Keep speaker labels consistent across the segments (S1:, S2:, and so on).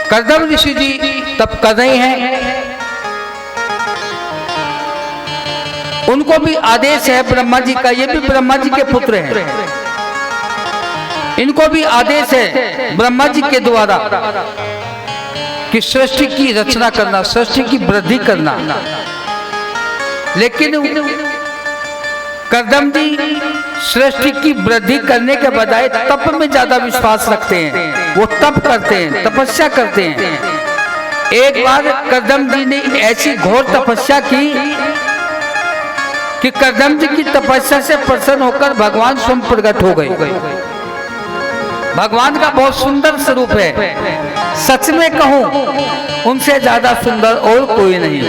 S1: कर्दम ऋषि जी तप कर रहे हैं, उनको भी आदेश है ब्रह्मा जी का, ये भी ब्रह्मा जी के पुत्र हैं, इनको भी आदेश है ब्रह्मा जी के द्वारा कि सृष्टि की रचना करना, सृष्टि की वृद्धि करना। लेकिन कर्दम जी सृष्टि की वृद्धि करने के बजाय तप में ज्यादा विश्वास रखते हैं, वो तप करते हैं, तपस्या करते हैं। एक बार कर्दम जी ने ऐसी घोर तपस्या की कि कर्दम जी की तपस्या से प्रसन्न होकर भगवान स्वयं प्रकट हो गए। भगवान का बहुत सुंदर स्वरूप है, सच में कहूं उनसे ज्यादा सुंदर और कोई नहीं।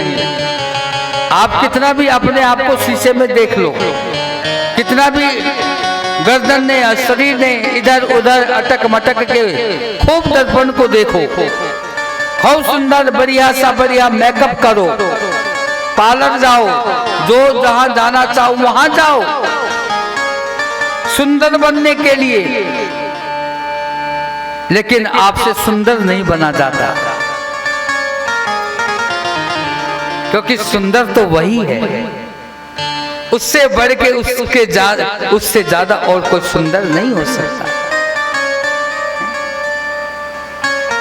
S1: आप कितना भी अपने आप को शीशे में देख लो, कितना भी गर्दन ने शरीर ने इधर उधर अटक मटक के खूब दर्पण को देखो, खूब सुंदर बढ़िया सा बढ़िया मेकअप करो, पार्लर जाओ, जो जहां जाना चाहो वहां जाओ सुंदर बनने के लिए, लेकिन आपसे सुंदर नहीं बना जाता, क्योंकि सुंदर तो वही है, उससे बढ़ के उससे ज्यादा और कोई सुंदर नहीं हो सकता।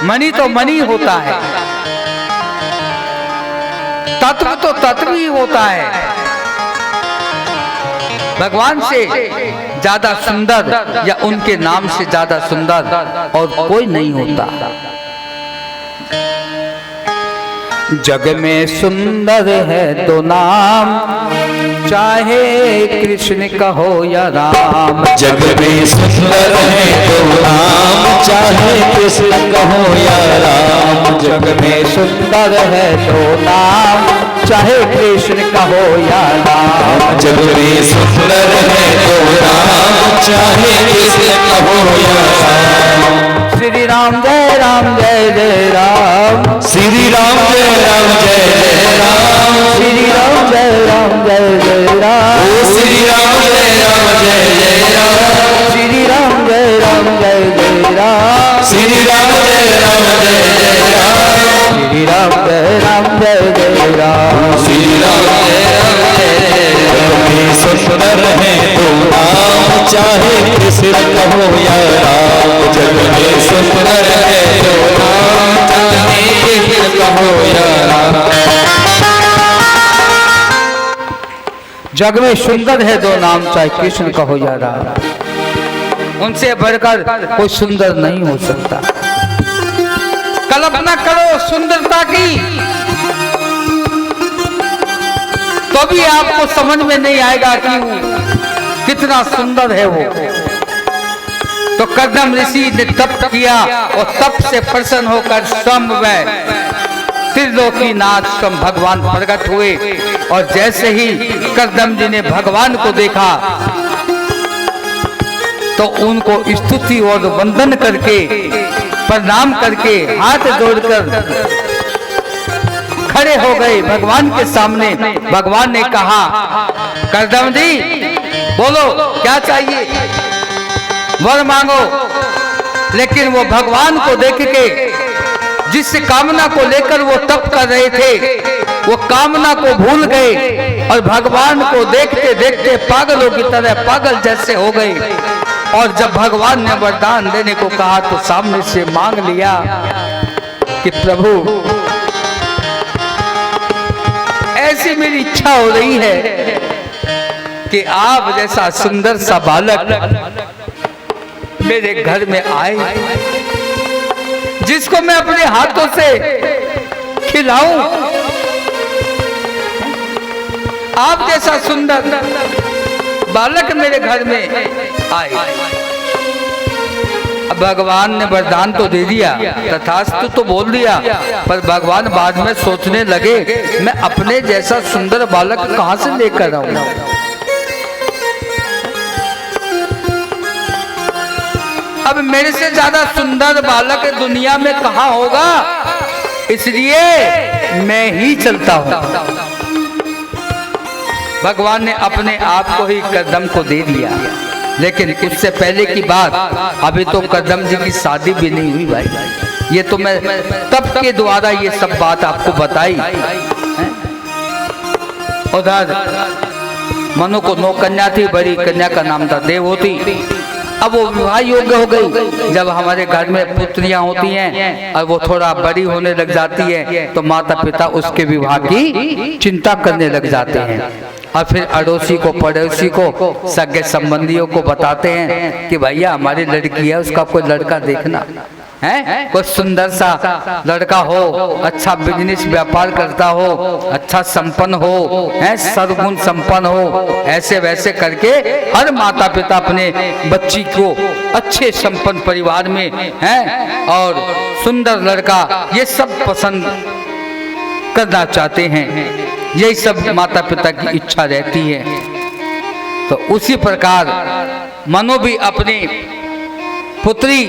S1: मणि तो मणि होता है, तत्व तो तत्व ही होता है। भगवान से ज्यादा सुंदर या उनके नाम से ज्यादा सुंदर और कोई नहीं होता। जग में सुंदर है तो नाम, चाहे कृष्ण कहो या राम।
S2: जग में सुंदर है तो नाम, चाहे कृष्ण कहो या राम।
S1: जग में सुंदर है तो नाम, चाहे कृष्ण कहो या राम।
S2: जग में सुंदर है तो नाम, चाहे कृष्ण कहो या राम।
S1: श्री राम जय राम जय जय राम,
S2: श्री राम जय राम जय जय राम।
S1: श्री राम जय राम जय जय राम।
S2: श्री राम जय राम जय जय राम।
S1: श्री राम जय राम जय जय राम।
S2: श्री राम जय राम जय जय राम।
S1: श्री राम जय राम जय जय राम।
S2: श्री राम जय राम जय जय राम। सुंदर है तो नाम, चाहे कृष्ण कहो या राम। जग में सुंदर है तो नाम, चाहे कृष्ण कहो या राम।
S1: जग में सुंदर है दो नाम, चाहे कृष्ण कहो या राम। उनसे बढ़कर कोई सुंदर नहीं हो सकता। कल्पना करो सुंदरता की, तो भी आपको समझ में नहीं आएगा कि कितना सुंदर है वो। तो कर्दम ऋषि ने तप किया और तप से प्रसन्न होकर स्वयं वह त्रिलोकीनाथ स्वयं भगवान प्रकट हुए। और जैसे ही कर्दम जी ने भगवान को देखा तो उनको स्तुति और वंदन करके, प्रणाम करके, हाथ जोड़कर खड़े हो गए भगवान के सामने। भगवान ने कहा, कर्दम जी बोलो क्या चाहिए, वर मांगो। लेकिन वो भगवान को देख के, जिस कामना को लेकर वो तप कर रहे थे, वो कामना को भूल गए और भगवान को देखते देखते पागलों की तरह पागल जैसे हो गए। और जब भगवान ने वरदान देने को कहा तो सामने से मांग लिया कि प्रभु ऐसी मेरी इच्छा हो रही है कि आप जैसा सुंदर सा बालक मेरे घर में आए, जिसको मैं अपने हाथों से खिलाऊं। आप जैसा सुंदर बालक मेरे घर में आए। अब भगवान ने वरदान तो दे दिया, तथास्तु तो बोल दिया, पर भगवान बाद में सोचने लगे मैं अपने जैसा सुंदर बालक कहां से लेकर आऊं। अब मेरे से ज्यादा सुंदर बालक दुनिया में कहां होगा, इसलिए मैं ही चलता हूं। भगवान ने अपने आप को ही कदम को दे दिया। लेकिन उससे पहले की बात, अभी तो कदम जी की शादी भी नहीं हुई भाई। ये तो मैं तब के द्वारा ये सब बात आपको बताई। उधर मनु को 9 कन्या थी, बड़ी कन्या का नाम था देवहूति। अब वो विवाह योग्य हो गई। जब हमारे घर में पुत्रियां होती हैं और वो थोड़ा बड़ी होने लग जाती है तो माता पिता उसके विवाह की चिंता करने लग जाते हैं और फिर अड़ोसी को, पड़ोसी को, सगे संबंधियों को बताते हैं कि भैया हमारी लड़की है, उसका कोई लड़का देखना है, कोई सुंदर सा लड़का हो, अच्छा बिजनेस व्यापार करता हो, अच्छा संपन्न हो, है सर्वगुण संपन्न हो। ऐसे वैसे करके हर माता पिता अपने बच्ची को अच्छे संपन्न परिवार में है और सुंदर लड़का, ये सब पसंद करना चाहते हैं। यही सब माता पिता की इच्छा रहती है। तो उसी प्रकार मनु भी अपनी पुत्री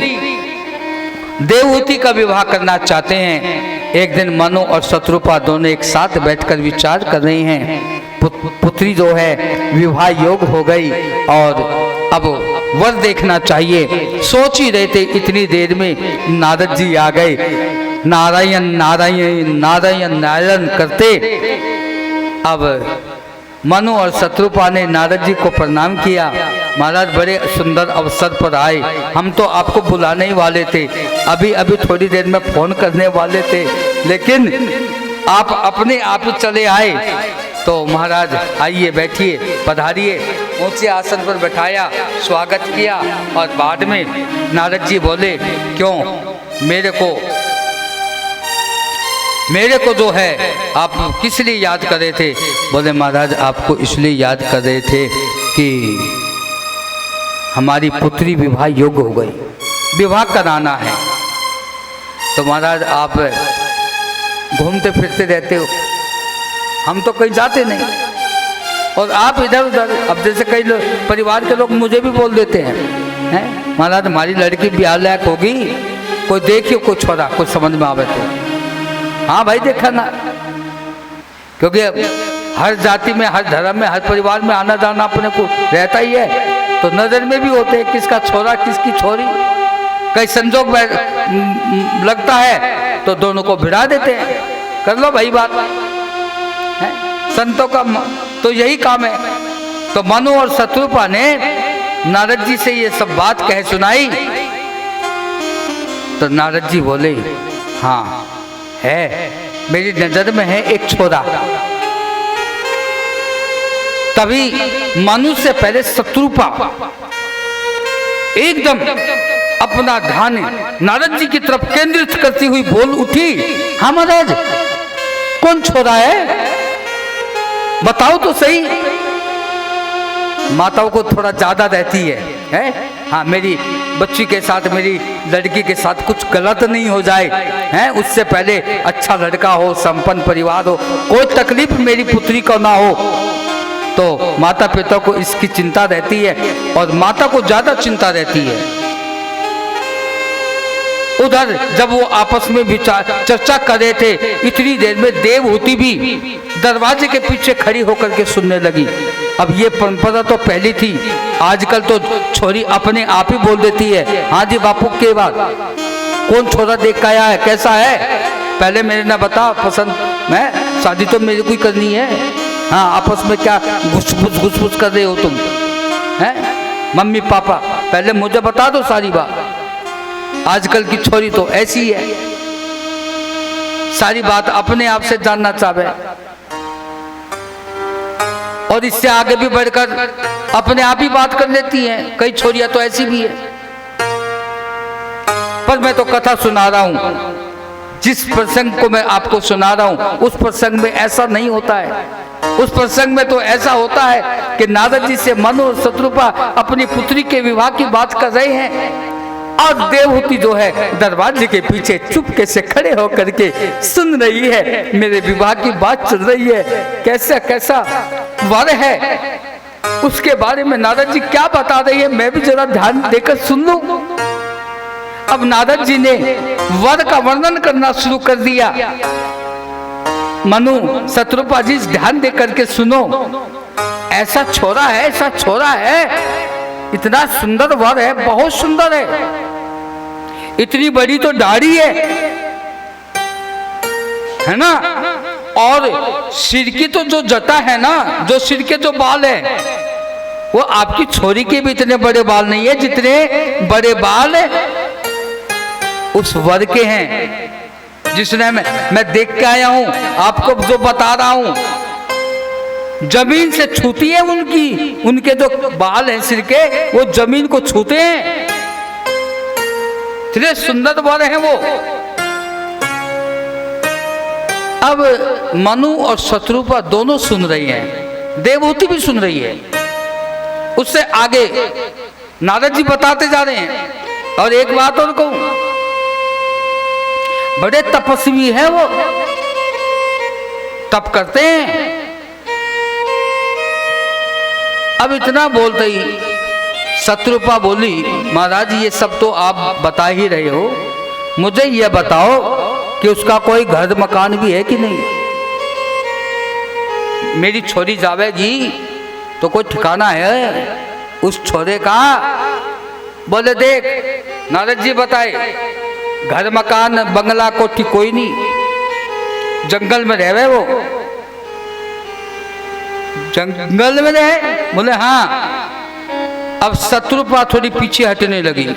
S1: देवहूति का विवाह करना चाहते हैं। एक दिन मनु और शत्रुपा दोनों एक साथ बैठकर विचार कर रहे हैं। पुत्री जो है विवाह योग्य हो गई और अब वर देखना चाहिए। सोच ही रहे थे, इतनी देर में नारद जी आ गए। नारायण नारायण नारायण नारायण करते अब मनु और शत्रुपा ने नारद जी को प्रणाम किया। महाराज बड़े सुंदर अवसर पर आए, हम तो आपको बुलाने ही वाले थे, अभी अभी थोड़ी देर में फोन करने वाले थे, लेकिन आप अपने आप ही चले आए। तो महाराज आइए, बैठिए, पधारिए। ऊंचे आसन पर बैठाया, स्वागत किया और बाद में नारद जी बोले, क्यों मेरे को जो है आप किस लिए याद कर रहे थे? बोले महाराज आपको इसलिए याद कर रहे थे कि हमारी पुत्री विवाह योग्य हो गई, विवाह कराना है। तो महाराज आप घूमते फिरते रहते हो, हम तो कहीं जाते नहीं और आप इधर उधर। अब जैसे कई लोग परिवार के लोग मुझे भी बोल देते हैं, महाराज हमारी लड़की ब्याह लायक होगी, कोई देखियो, कोई छोड़ा, कुछ समझ में आवे तो। हाँ भाई देखा ना, क्योंकि हर जाति में, हर धर्म में, हर परिवार में आना जाना अपने को रहता ही है। तो नजर में भी होते हैं किसका छोरा किसकी छोरी, कई संजोग लगता है तो दोनों को भिड़ा देते हैं, कर लो भाई बात है। संतों का तो यही काम है। तो मनु और शत्रुपा ने नारद जी से ये सब बात कह सुनाई। तो नारद जी बोले, हाँ है, मेरी नजर में है एक छोरा। तभी मनु से पहले शत्रुपा एकदम अपना ध्यान नारद जी की तरफ केंद्रित करती हुई बोल उठी, हाँ महाराज कौन छोरा है, बताओ तो सही। माताओं को थोड़ा ज्यादा रहती है? हाँ, मेरी बच्ची के साथ, मेरी लड़की के साथ कुछ गलत नहीं हो जाए, हैं, उससे पहले अच्छा लड़का हो, संपन्न परिवार हो, कोई तकलीफ मेरी पुत्री को ना हो। तो माता पिता को इसकी चिंता रहती है और माता को ज्यादा चिंता रहती है। उधर जब वो आपस में विचार चर्चा कर रहे थे, इतनी देर में देवहूति भी दरवाजे के पीछे खड़ी होकर के सुनने लगी। अब ये परंपरा तो पहली थी, आजकल तो छोरी अपने आप ही बोल देती है, हाँ जी बापू के बाद कौन छोरा देख के आया है, कैसा है, पहले मेरे ना बता पसंद, मैं शादी तो मेरे को ही करनी है। हाँ, आपस में क्या घुस कर रहे हो तुम, हैं मम्मी पापा, पहले मुझे बता दो सारी बात। आजकल की छोरी तो ऐसी है, सारी बात अपने आप से जानना चाहे और इससे आगे भी बढ़कर अपने आप ही बात कर लेती हैं। कई छोरियां तो ऐसी भी है। पर मैं तो कथा सुना रहा हूं, जिस प्रसंग को मैं आपको सुना रहा हूं उस प्रसंग में ऐसा नहीं होता है। उस प्रसंग में तो ऐसा होता है कि नारद जी से मनु और शत्रुपा अपनी पुत्री के विवाह की बात कर रहे हैं और देवहूति जो है दरवाजे के पीछे चुपके से खड़े होकर के सुन रही है, मेरे विवाह की बात चल रही है, कैसा कैसा वर है, उसके बारे में नारद जी क्या बता रही है, मैं भी जरा ध्यान देकर सुन लूं। अब नारद जी ने वर का वर्णन करना शुरू कर दिया। मनु शत्रुपा जी ध्यान दे करके सुनो। ऐसा छोरा है, ऐसा छोरा है, इतना सुंदर वर है, बहुत सुंदर है, इतनी बड़ी तो दाढ़ी है ना, और सिर की तो जो जटा है ना, जो सिर के जो बाल है, वो आपकी छोरी के भी इतने बड़े बाल नहीं है जितने बड़े बाल उस वर के हैं जिसने मैं देख के आया हूं, आपको जो बता रहा हूं। जमीन से छूती है उनके जो बाल हैं सिर के, वो जमीन को छूते हैं, इतने सुंदर वर हैं वो। अब मनु और शत्रुपा दोनों सुन रही हैं, देवहूति भी सुन रही है। उससे आगे नारद जी बताते जा रहे हैं। और एक बात और कहूं, बड़े तपस्वी है वो, तप करते हैं। अब इतना बोलते ही शत्रुपा बोली, महाराज ये सब तो आप बता ही रहे हो, मुझे ये बताओ कि उसका कोई घर मकान भी है कि नहीं। मेरी छोरी जावेगी तो कोई ठिकाना है उस छोरे का। बोले देख नारद जी बताए, घर मकान बंगला कोठी कोई नहीं, जंगल में रहे वो, जंगल में रहे। बोले हाँ। अब शत्रुपा थोड़ी पीछे हटने लगी,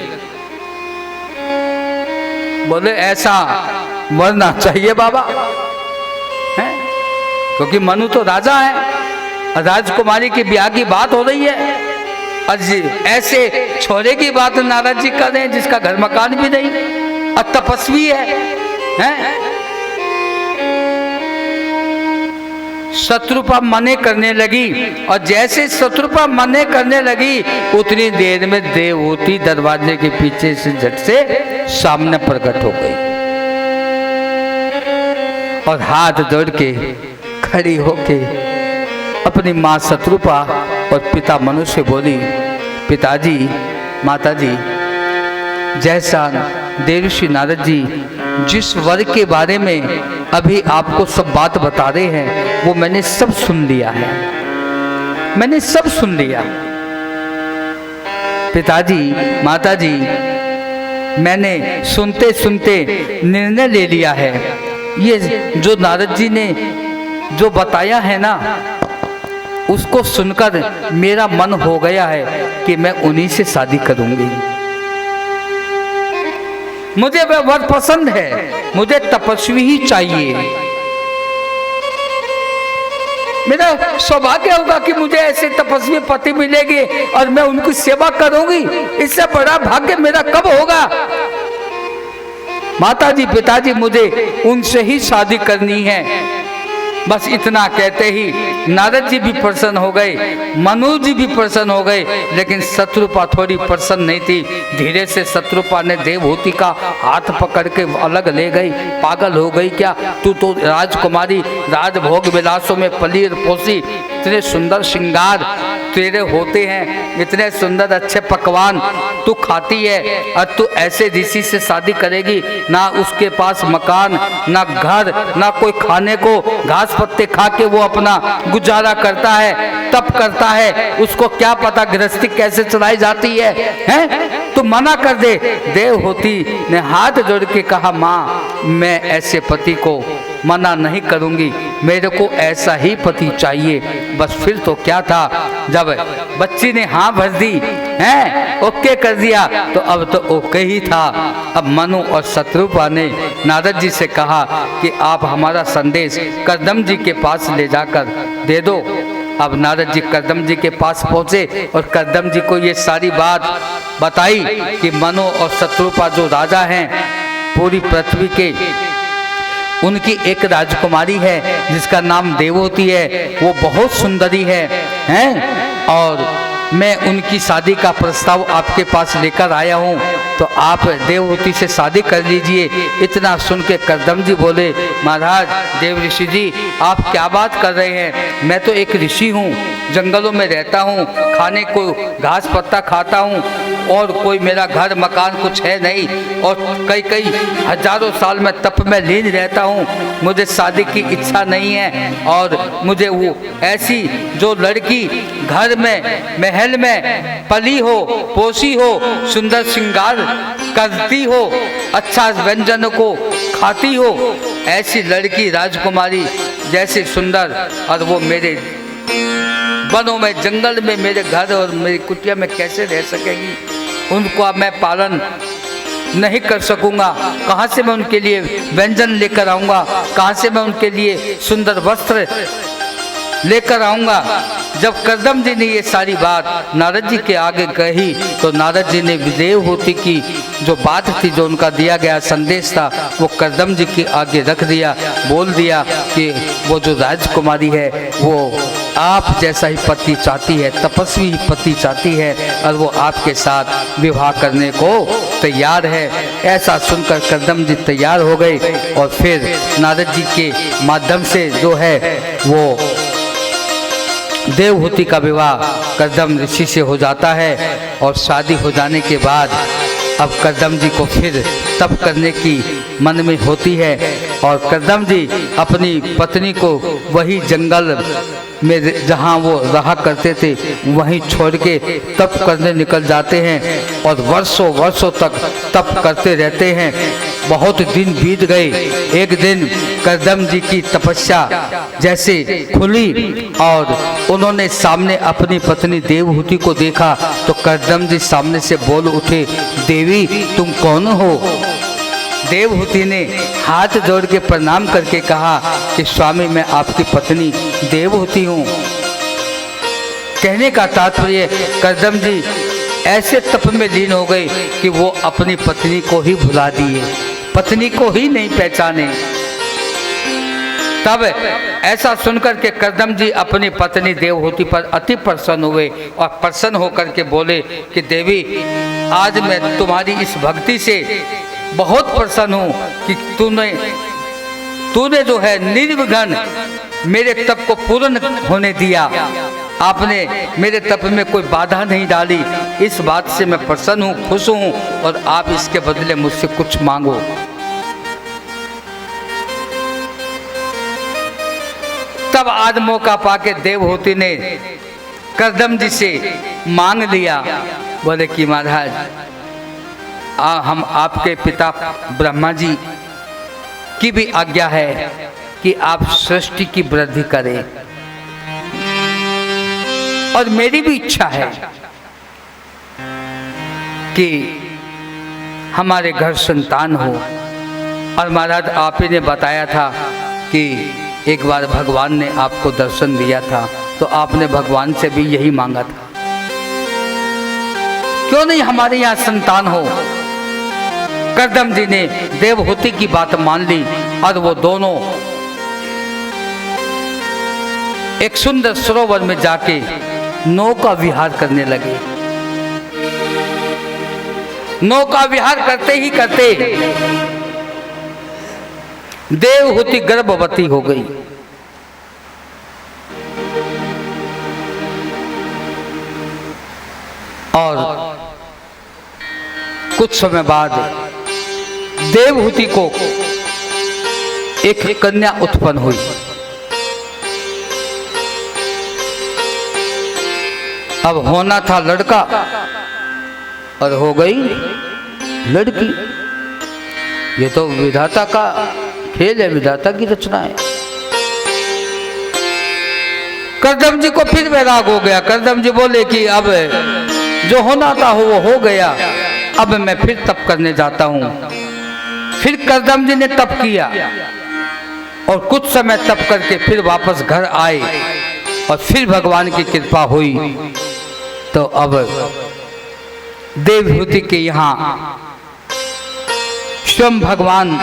S1: बोले ऐसा मरना चाहिए बाबा, है? क्योंकि मनु तो राजा है, राजकुमारी के ब्याह की बात हो रही है, और ऐसे छोरे की बात नारद जी कर रहे हैं जिसका घर मकान भी नहीं और तपस्वी है? शत्रुपा मने करने लगी, और जैसे शत्रुपा मने करने लगी उतनी देर में देवहूति दरवाजे के पीछे से झट से सामने प्रकट हो गई और हाथ जोड़ के खड़ी होके अपनी माँ शत्रुपा और पिता मनु से बोली, पिताजी माताजी, जैसा देवर्षि नारद जी जिस वर के बारे में अभी आपको सब बात बता रहे हैं वो मैंने सब सुन लिया है, मैंने सब सुन लिया। पिताजी माताजी, मैंने सुनते सुनते निर्णय ले लिया है। ये जो नारद जी ने जो बताया है ना, उसको सुनकर मेरा मन हो गया है कि मैं उन्हीं से शादी करूंगी। मुझे वह वर पसंद है, मुझे तपस्वी ही चाहिए। मेरा सौभाग्य होगा कि मुझे ऐसे तपस्वी पति मिलेंगे और मैं उनकी सेवा करूंगी। इससे बड़ा भाग्य मेरा कब होगा? माताजी पिताजी, मुझे उनसे ही शादी करनी है। बस इतना कहते ही नारद जी भी प्रसन्न हो गए, मनु जी भी प्रसन्न हो गए, लेकिन शत्रुपा थोड़ी प्रसन्न नहीं थी। धीरे से शत्रुपा ने देवहूति का हाथ पकड़ के अलग ले गई। पागल हो गई क्या? तू तो राजकुमारी, राजभोग विलासों में पली पोसी, इतने सुंदर श्रृंगार तेरे होते हैं, इतने सुंदर अच्छे पकवान तू खाती है, और तू ऐसे ऋषि से शादी करेगी? ना उसके पास मकान, ना घर, ना कोई खाने को घास पत्ते खा के वो अपना गुजारा करता है, तप करता है, उसको क्या पता गृहस्थी कैसे चलाई जाती है, हैं? तो मना कर दे। देवहूति ने हाथ जोड़ के कहा, माँ मैं ऐसे पति को मना नहीं करूंगी, मेरे को ऐसा ही पति चाहिए। बस फिर तो क्या था, जब बच्ची ने हाँ भर दी हैं, ओके कर दिया, तो अब तो ओके ही था। अब मनु और शत्रुपा ने नारद जी से कहा कि आप हमारा संदेश कर्दम जी के पास ले जाकर दे दो। अब नारद जी कर्दम जी के पास पहुंचे और कर्दम जी को ये सारी बात बताई कि मनु और शत्रुपा जो राजा हैं पूरी पृथ्वी के, उनकी एक राजकुमारी है जिसका नाम देवहूति है, वो बहुत सुंदरी है, हैं? और मैं उनकी शादी का प्रस्ताव आपके पास लेकर आया हूँ, तो तो आप देवहूति से शादी कर लीजिए। इतना सुन के करदम जी बोले, महाराज देव ऋषि जी आप क्या बात कर रहे हैं, मैं तो एक ऋषि हूँ, जंगलों में रहता हूँ, खाने को घास पत्ता खाता हूँ और कोई मेरा घर मकान कुछ है नहीं, और कई कई हजारों साल में तप में लीन रहता हूँ, मुझे शादी की इच्छा नहीं है। और मुझे वो ऐसी जो लड़की घर में महल में पली हो, पोसी हो, सुंदर श्रृंगार करती हो, अच्छा व्यंजन को खाती हो, ऐसी लड़की राजकुमारी जैसे सुंदर, और वो मेरे वनों में जंगल में मेरे घर और मेरी कुटिया में कैसे रह सकेगी, उनको अब मैं पालन नहीं कर सकूंगा, कहाँ से मैं उनके लिए व्यंजन लेकर आऊँगा, कहाँ से मैं उनके लिए सुंदर वस्त्र लेकर आऊँगा। जब करदम जी ने ये सारी बात नारद जी के आगे कही तो नारद जी ने देवहूति की जो बात थी, जो उनका दिया गया संदेश था, वो करदम जी के आगे रख दिया, बोल दिया कि वो जो राजकुमारी है वो आप जैसा ही पति चाहती है, तपस्वी ही पति चाहती है, और वो आपके साथ विवाह करने को तैयार है। ऐसा सुनकर करदम जी तैयार हो गए और फिर नारद जी के माध्यम से जो है वो देवहूति का विवाह करदम ऋषि से हो जाता है। और शादी हो जाने के बाद अब करदम जी को फिर तप करने की मन में होती है, और करदम जी अपनी पत्नी को वही जंगल में जहाँ वो रहा करते थे वहीं छोड़ के तप करने निकल जाते हैं, और वर्षों वर्षों तक तप करते रहते हैं। बहुत दिन बीत गए। एक दिन करदम जी की तपस्या जैसे खुली और उन्होंने सामने अपनी पत्नी देवहूति को देखा, तो करदम जी सामने से बोल उठे, देवी तुम कौन हो? देवहूति ने हाथ जोड़ के प्रणाम करके कहा कि स्वामी मैं आपकी पत्नी देवहूति हूँ। कहने का तात्पर्य करदम जी ऐसे तप में लीन हो गए कि वो अपनी पत्नी को ही भुला दिए, पत्नी को ही नहीं पहचाने। तब ऐसा सुनकर के करदम जी अपनी पत्नी देवहूति पर अति प्रसन्न हुए और प्रसन्न होकर के बोले कि देवी आज मैं तुम्हारी इस भक्ति से बहुत प्रसन्न हूँ कि तूने जो है निर्विघ्न मेरे तप को पूर्ण होने दिया, आपने मेरे तप में कोई बाधा नहीं डाली। इस बात से मैं प्रसन्न हूँ, खुश हूँ, और आप इसके बदले मुझसे कुछ मांगो। तब आज मौका पाके देवहूति ने करदम जी से मांग लिया। बोले कि महाराज हम आपके पिता ब्रह्मा जी की भी आज्ञा है कि आप सृष्टि की वृद्धि करें, और मेरी भी इच्छा है कि हमारे घर संतान हो। और महाराज आप ही ने बताया था कि एक बार भगवान ने आपको दर्शन दिया था, तो आपने भगवान से भी यही मांगा था, क्यों नहीं हमारे यहाँ संतान हो। करदम जी ने देवहूति की बात मान ली और वो दोनों एक सुंदर सरोवर में जाके नौका विहार करने लगे। नौका विहार करते ही करते देवहूति गर्भवती हो गई। और कुछ समय बाद देवहूति को एक कन्या उत्पन्न हुई। अब होना था लड़का और हो गई लड़की। ये तो विधाता का खेल है, विधाता की रचना है। करदम जी को फिर वैराग हो गया। करदम जी बोले कि अब जो होना था वो हो गया, अब मैं फिर तप करने जाता हूँ। फिर करदम जी ने तप किया और कुछ समय तप करके फिर वापस घर आए और फिर भगवान की कृपा हुई। तो अब देवहूति के यहाँ स्वयं भगवान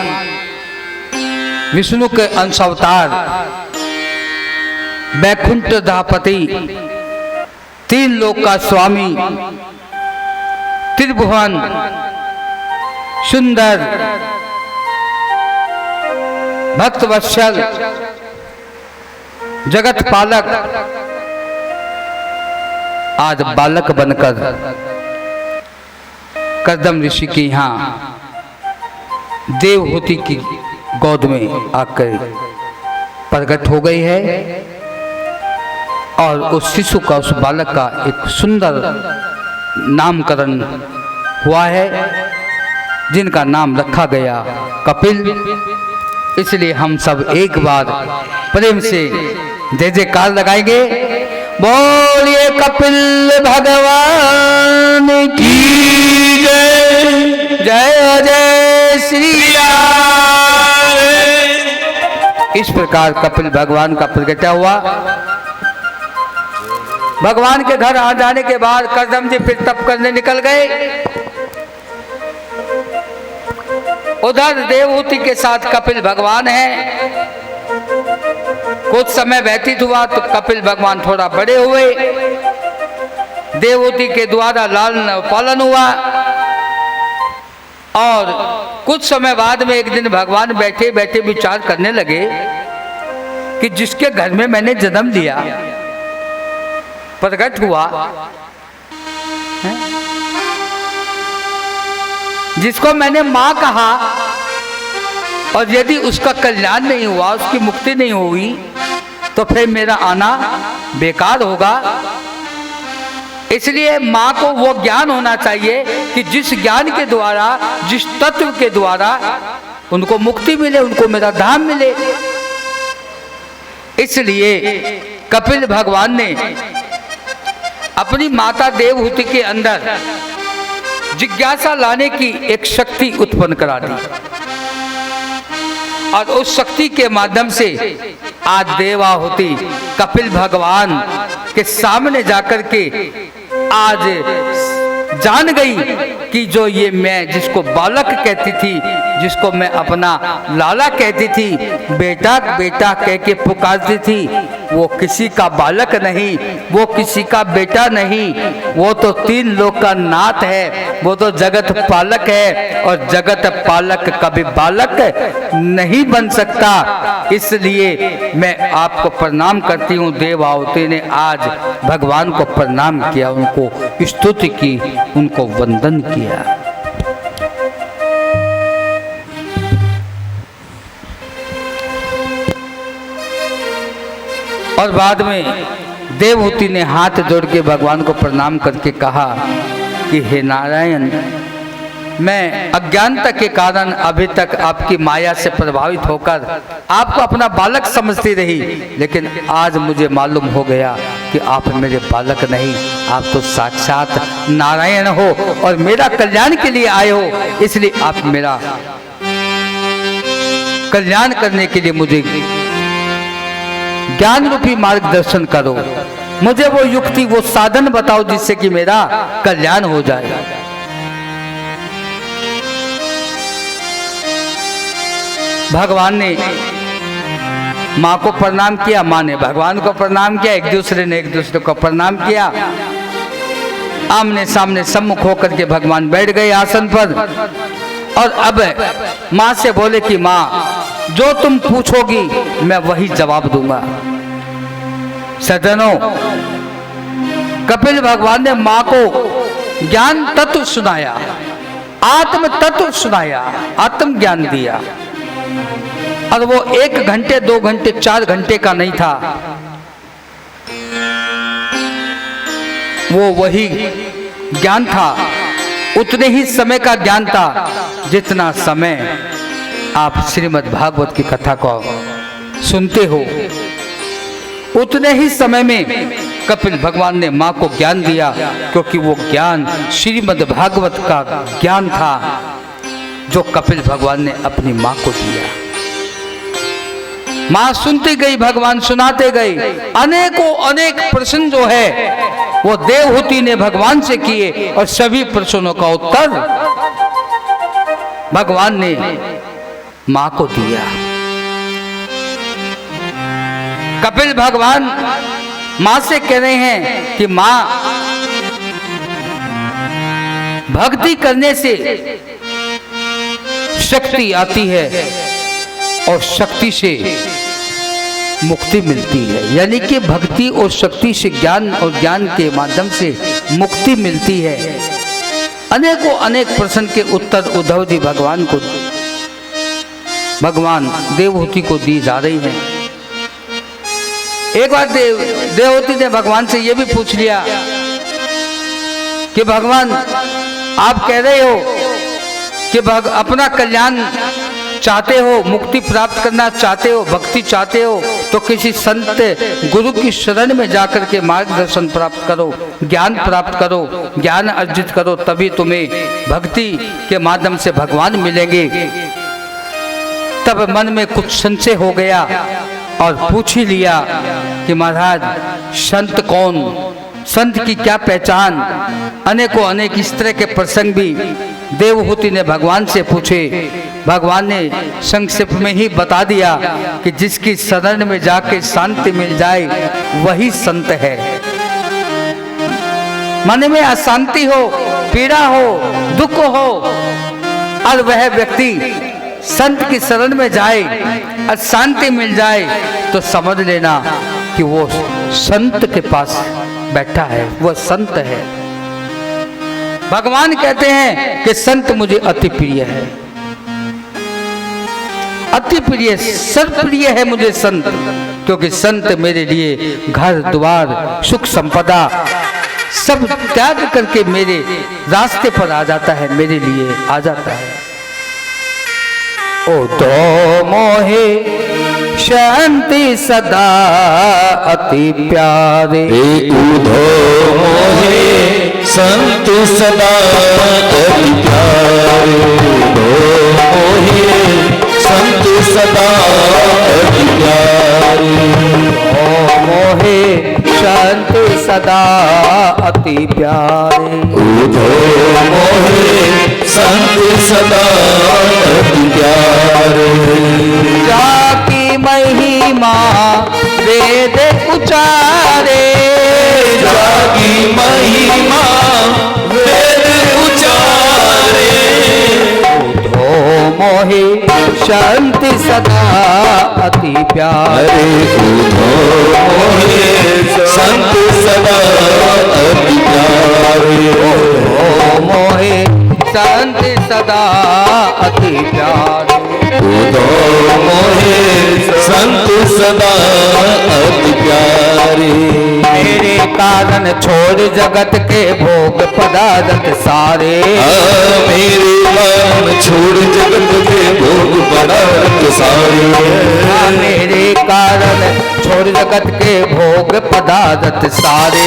S1: विष्णु के अंश अवतार वैकुंठ धापति, तीन लोक का स्वामी, त्रिभुवन सुंदर, भक्त वत्सल, जगत पालक आज बालक बनकर कर्दम ऋषि के यहाँ देवहूति की गोद में आकर प्रकट हो गई है और उस शिशु का, उस बालक का एक सुंदर नामकरण हुआ है जिनका नाम रखा गया कपिल। इसलिए हम सब एक बार प्रेम से जय जयकार लगाएंगे। बोलिए कपिल भगवान की जय, जय जय श्री राम। इस प्रकार कपिल भगवान का प्रगटा हुआ। भगवान के घर आ जाने के बाद कर्दम जी फिर तप करने निकल गए। उधर देवहूति के साथ कपिल भगवान है। कुछ समय व्यतीत हुआ तो कपिल भगवान थोड़ा बड़े हुए। देवहूति के द्वारा लालन पालन हुआ और कुछ समय बाद में एक दिन भगवान बैठे बैठे विचार करने लगे कि जिसके घर में मैंने जन्म लिया, प्रकट हुआ, जिसको मैंने मां कहा, और यदि उसका कल्याण नहीं हुआ, उसकी मुक्ति नहीं हुई, तो फिर मेरा आना बेकार होगा। इसलिए मां को वो ज्ञान होना चाहिए कि जिस ज्ञान के द्वारा, जिस तत्व के द्वारा उनको मुक्ति मिले, उनको मेरा धाम मिले। इसलिए कपिल भगवान ने अपनी माता देवहूति के अंदर जिज्ञासा लाने की एक शक्ति उत्पन्न करा दी और उस शक्ति के माध्यम से आज देवाहूति कपिल भगवान के सामने जाकर के आज जान गई कि जो ये मैं जिसको बालक कहती थी, जिसको मैं अपना लाला कहती थी, बेटा बेटा कह के पुकारती थी, वो किसी का बालक नहीं, वो किसी का बेटा नहीं, वो तो तीन लोक का नाथ है, वो तो जगत पालक है और जगत पालक कभी बालक नहीं बन सकता। इसलिए मैं आपको प्रणाम करती हूँ। देवाहूति ने आज भगवान को प्रणाम किया, उनको स्तुति की, उनको वंदन किया। और बाद में देवहूति ने हाथ जोड़ के भगवान को प्रणाम करके कहा कि हे नारायण, मैं अज्ञानता के कारण अभी तक आपकी माया से प्रभावित होकर आपको अपना बालक समझती रही, लेकिन आज मुझे मालूम हो गया कि आप मेरे बालक नहीं, आप तो साक्षात नारायण हो और मेरा कल्याण के लिए आए हो। इसलिए आप मेरा कल्याण करने के लिए मुझे ज्ञान रूपी मार्गदर्शन करो, मुझे वो युक्ति, वो साधन बताओ जिससे कि मेरा कल्याण हो जाए। भगवान ने माँ को प्रणाम किया, माँ ने भगवान को प्रणाम किया, एक दूसरे ने एक दूसरे को प्रणाम किया। आमने सामने सम्मुख होकर के भगवान बैठ गए आसन पर और अब माँ से बोले कि माँ, जो तुम पूछोगी मैं वही जवाब दूंगा। सज्जनों, कपिल भगवान ने माँ को ज्ञान तत्व सुनाया, आत्म तत्व सुनाया, आत्म ज्ञान दिया। और वो 1 घंटे 2 घंटे 4 घंटे का नहीं था, वो वही ज्ञान था, उतने ही समय का ज्ञान था जितना समय आप श्रीमद् भागवत की कथा को सुनते हो। उतने ही समय में कपिल भगवान ने माँ को ज्ञान दिया, क्योंकि वो ज्ञान श्रीमद् भागवत का ज्ञान था जो कपिल भगवान ने अपनी माँ को दिया। माँ सुनती गई, भगवान सुनाते गए। अनेकों अनेक प्रश्न जो है वो देवहूति ने भगवान से किए और सभी प्रश्नों का उत्तर भगवान ने माँ को दिया। कपिल भगवान माँ से कह रहे हैं कि माँ, भक्ति करने से शक्ति आती है और शक्ति से मुक्ति मिलती है। यानी कि भक्ति और शक्ति से ज्ञान और ज्ञान के माध्यम से मुक्ति मिलती है। अनेकों अनेक प्रश्न के उत्तर उद्धव जी भगवान देवहूति को दी जा रही हैं। एक बार देवहूति ने भगवान से यह भी पूछ लिया कि भगवान आप कह रहे हो कि अपना कल्याण चाहते हो, मुक्ति प्राप्त करना चाहते हो, भक्ति चाहते हो, तो किसी संत गुरु की शरण में जाकर के मार्गदर्शन प्राप्त करो, ज्ञान प्राप्त करो, ज्ञान अर्जित करो, तभी तुम्हें भक्ति के माध्यम से भगवान मिलेंगे। तब मन में कुछ संशय हो गया और पूछ ही लिया कि महाराज संत कौन, संत की क्या पहचान। अनेकों अनेक इस तरह के प्रसंग भी देवहूति ने भगवान से पूछे। भगवान ने संक्षेप में ही बता दिया कि जिसकी शरण में जाके शांति मिल जाए वही संत है। मन में अशांति हो, पीड़ा हो, दुख हो और वह व्यक्ति संत की शरण में जाए और शांति मिल जाए तो समझ लेना कि वो संत के पास बैठा है, वो संत है। भगवान कहते हैं कि संत मुझे अति प्रिय है, अति प्रिय, सर्वप्रिय है मुझे संत, क्योंकि संत मेरे लिए घर द्वार सुख संपदा सब त्याग करके मेरे रास्ते पर आ जाता है, मेरे लिए आ जाता है। ओ तो मोहे शांति सदा अति प्यारे,
S2: उधो मोहे संत सदा अति प्यारे, उधो मोहे संत सदा अति प्यारे,
S1: ओ मोहे शांति सदा अति प्यारे,
S2: उधो मोहे संत सदा अति प्यारे।
S1: जाकी महिमा वेद उचारे,
S2: जाकी महिमा वेद उचारे,
S1: उधो मोहे शांति सदा अति प्यारे,
S2: उधो मोहे संत सदा अति प्यारे,
S1: उधो मोहे शांति सदा अति प्यारे,
S2: उधो मोहे संत सदा अति प्यारे।
S1: मेरे कारण छोड़ जगत के भोग पदार्थ सारे,
S2: मेरे मन छोड़ जगत के भोग पदार्थ सारे,
S1: मेरे कारण छोड़ जगत के भोग पदार्थ सारे,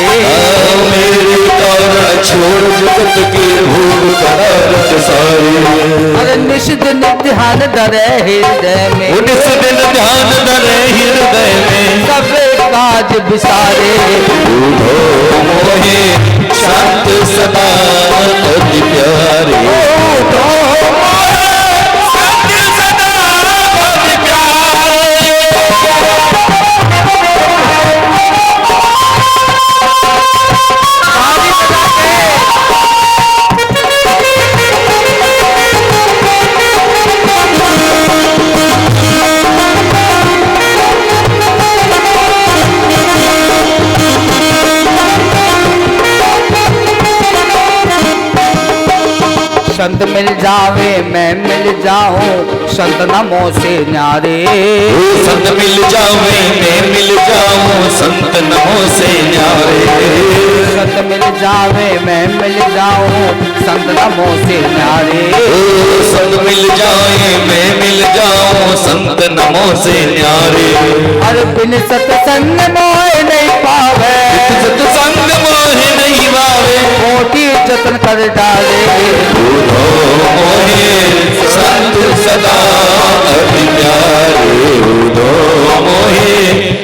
S2: मेरे कारण छोड़ जगत के भोग पदार्थ सारे।
S1: अरे निश दिन ध्यान धरे हृदय में,
S2: निस दिन ध्यान धरे हृदय में,
S1: सब काज विसारे,
S2: उधो मोहे शांत सदा अति प्यारे,
S1: उधो संत मिल जावे मैं मिल जाऊं, संत नमो से न्यारे,
S2: संत मिल जावे मैं मिल जाऊं, संत नमो से न्यारे,
S1: संत मिल जावे मैं मिल जाऊं, संत नमो से न्यारे,
S2: संत मिल जाए मैं मिल जाऊं, संत नमो से न्यारे।
S1: अरे बिन सत्संग मोह नहीं पावे,
S2: सत्संग मोह नहीं पावे,
S1: कोटि जतन कर डाले,
S2: उधो मोहे संत सदा अति प्यारे, उधो मोहे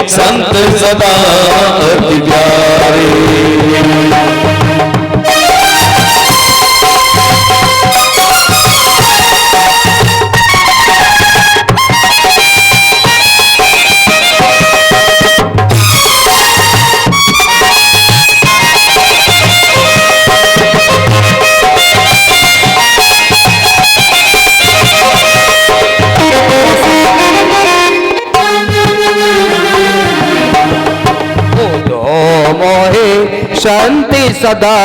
S2: संत सदा अति प्यारे।
S1: सदा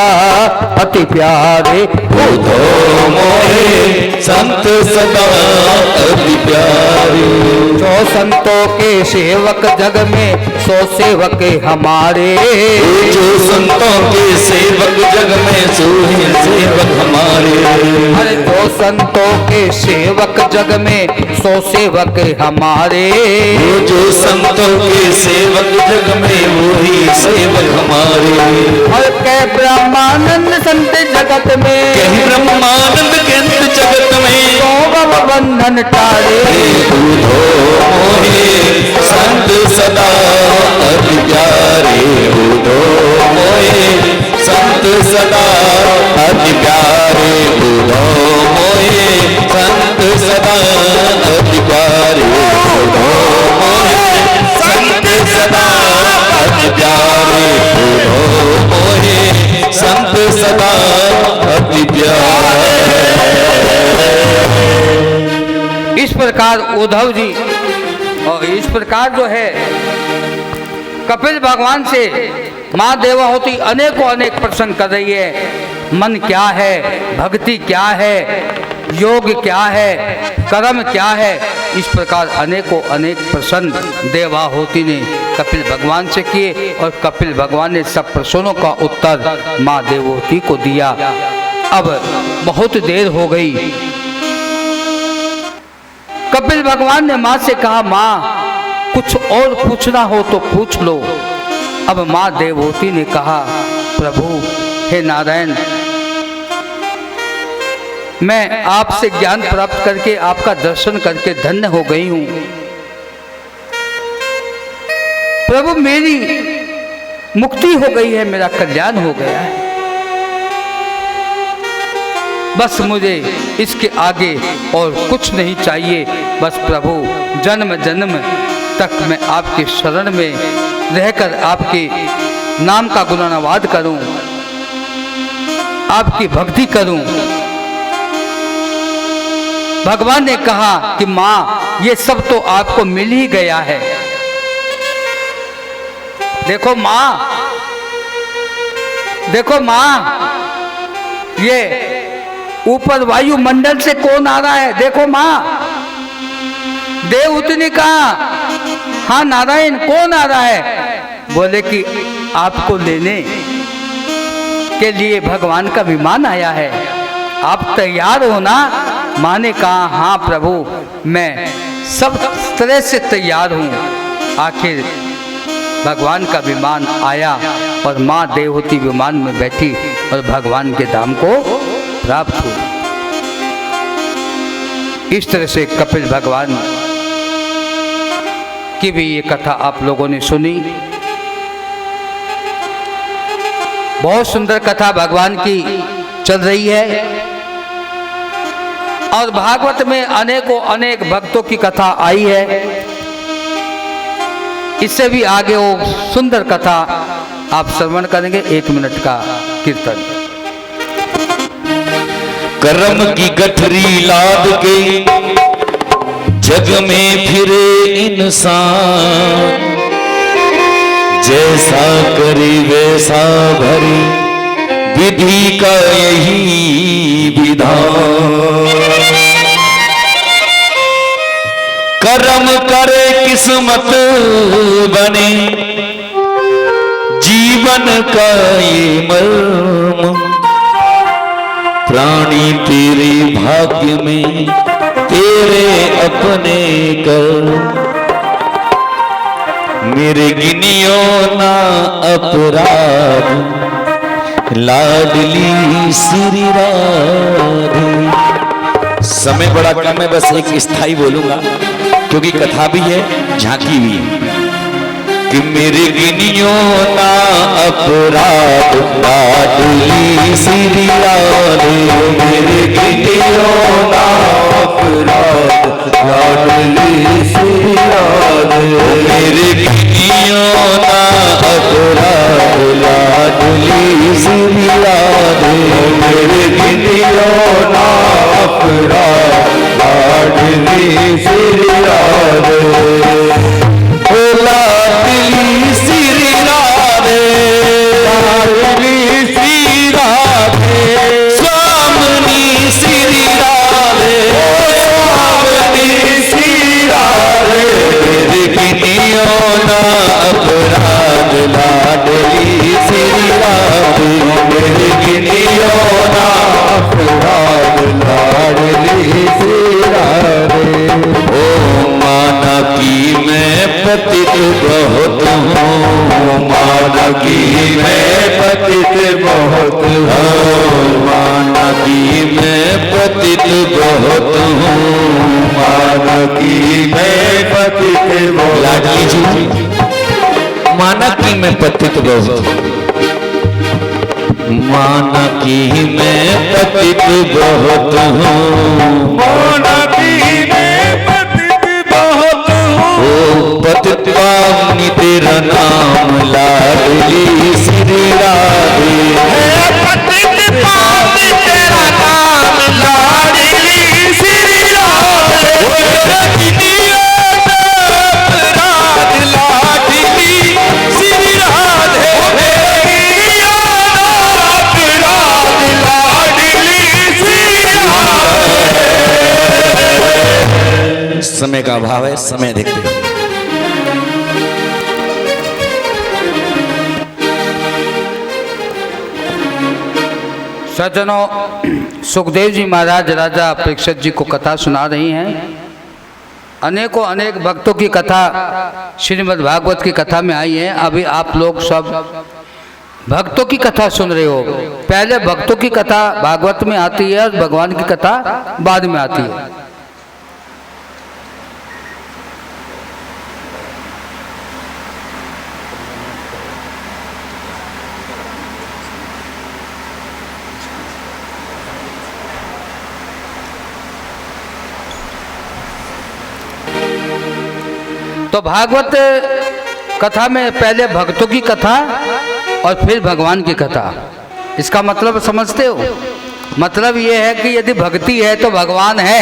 S1: अति प्यारे
S2: उधो मोहे संत सदा अति प्यारे।
S1: जो संतों के सेवक जग में सो सेवक हमारे।
S2: जो संतों के सेवक जग में सो ही सेवक हमारे।
S1: अरे जो संतों के सेवक जग में सो सेवक हमारे।
S2: जो संतों के सेवक जग में वो ही सेवक हमारे।
S1: और कह ब्रह्मानंद संत जगत में
S2: कहीं ब्रह्मानंद के अंत जगत में
S1: तो भव बंधन टारे।
S2: उधो मोहे संत सदा अति प्यारे। उधो मोहे संत सदा अति प्यारे। उधो मोहे संत सदा अति प्यारे। उधो मोहे संत सदा अति प्यारे। उधो मोहे संत सदा अति प्यारे।
S1: इस प्रकार उद्धव जी और इस प्रकार जो है कपिल भगवान से माँ देवहूति अनेकों अनेक प्रश्न कर रही है। मन क्या है, भक्ति क्या है, योग क्या है, कर्म क्या है, इस प्रकार अनेकों अनेक प्रश्न देवहूति ने कपिल भगवान से किए और कपिल भगवान ने सब प्रश्नों का उत्तर माँ देवहूति को दिया। अब बहुत देर हो गई। कपिल भगवान ने माँ से कहा, माँ कुछ और पूछना हो तो पूछ लो। अब माँ देवहूति ने कहा, प्रभु हे नारायण, मैं आपसे ज्ञान प्राप्त करके आपका दर्शन करके धन्य हो गई हूँ। प्रभु मेरी मुक्ति हो गई है, मेरा कल्याण हो गया है। बस मुझे इसके आगे और कुछ नहीं चाहिए। बस प्रभु जन्म जन्म तक मैं आपके शरण में रहकर आपके नाम का गुणानुवाद करूं, आपकी भक्ति करूं। भगवान ने कहा कि माँ ये सब तो आपको मिल ही गया है। देखो माँ, देखो माँ, ये ऊपर वायुमंडल से कौन आ रहा है, देखो माँ। देवहूति ने कहा, हाँ नारायण कौन आ रहा है? बोले कि आपको लेने के लिए भगवान का विमान आया है, आप तैयार हो ना? माँ ने कहा, हाँ प्रभु मैं सब तरह से तैयार हूँ। आखिर भगवान का विमान आया और माँ देवहूति विमान में बैठी और भगवान के धाम को प्राप्त हुई। इस तरह से कपिल भगवान की भी ये कथा आप लोगों ने सुनी। बहुत सुंदर कथा भगवान की चल रही है और भागवत में अनेकों अनेक भक्तों की कथा आई है। इससे भी आगे वो सुंदर कथा आप श्रवण करेंगे। 1 मिनट का कीर्तन।
S2: कर्म की गठरी लाद के जग में फिरे इंसान, जैसा करे वैसा भरे विधि का यही विधान। कर्म करे किस्मत बने जीवन का ये मर्म। प्राणी तेरे भाग्य में तेरे अपने कर, मेरे गिनियो ना अपराध लाडली श्री राधे। समय बड़ा कम है, बस एक स्थाई बोलूंगा क्योंकि कथा भी है झांकी भी है कि मेरे गिनियो ना अपराध लाडली श्री राधे। मेरे गिनियो ना अपराध लाडली श्री राधे। मेरे गिनियो ना अपराध लाडली श्री राधे। मेरे गिनियो ना अपराध लाडली श्री राधे। लाडली श्री राधे, लाडली बहुत हूँ, माना कि मैं पतित बहुत हूँ, माना कि मैं पतित बहुत। लाडली जी, माना कि मैं पतित बहुत हूँ, माना कि मैं पतित बहुत हूँ, माना कि मैं पतित बहुत हूँ। ओ पतित पावनी तेरा नाम लाडली श्री राधे, पतित पावनी तेरा नाम लाडली श्री राधे, लाडली श्री राधे, समय का अभाव है, समय देखते हैं।
S1: सज्जनों, सुखदेव जी महाराज राजा परीक्षित जी को कथा सुना रही हैं। अनेकों अनेक भक्तों की कथा श्रीमद् भागवत की कथा में आई है। अभी आप लोग सब भक्तों की कथा सुन रहे हो। पहले भक्तों की कथा भागवत में आती है और भगवान की कथा बाद में आती है। तो भागवत कथा में पहले भक्तों की कथा और फिर भगवान की कथा। इसका मतलब समझते हो? मतलब ये है कि यदि भक्ति है तो भगवान है।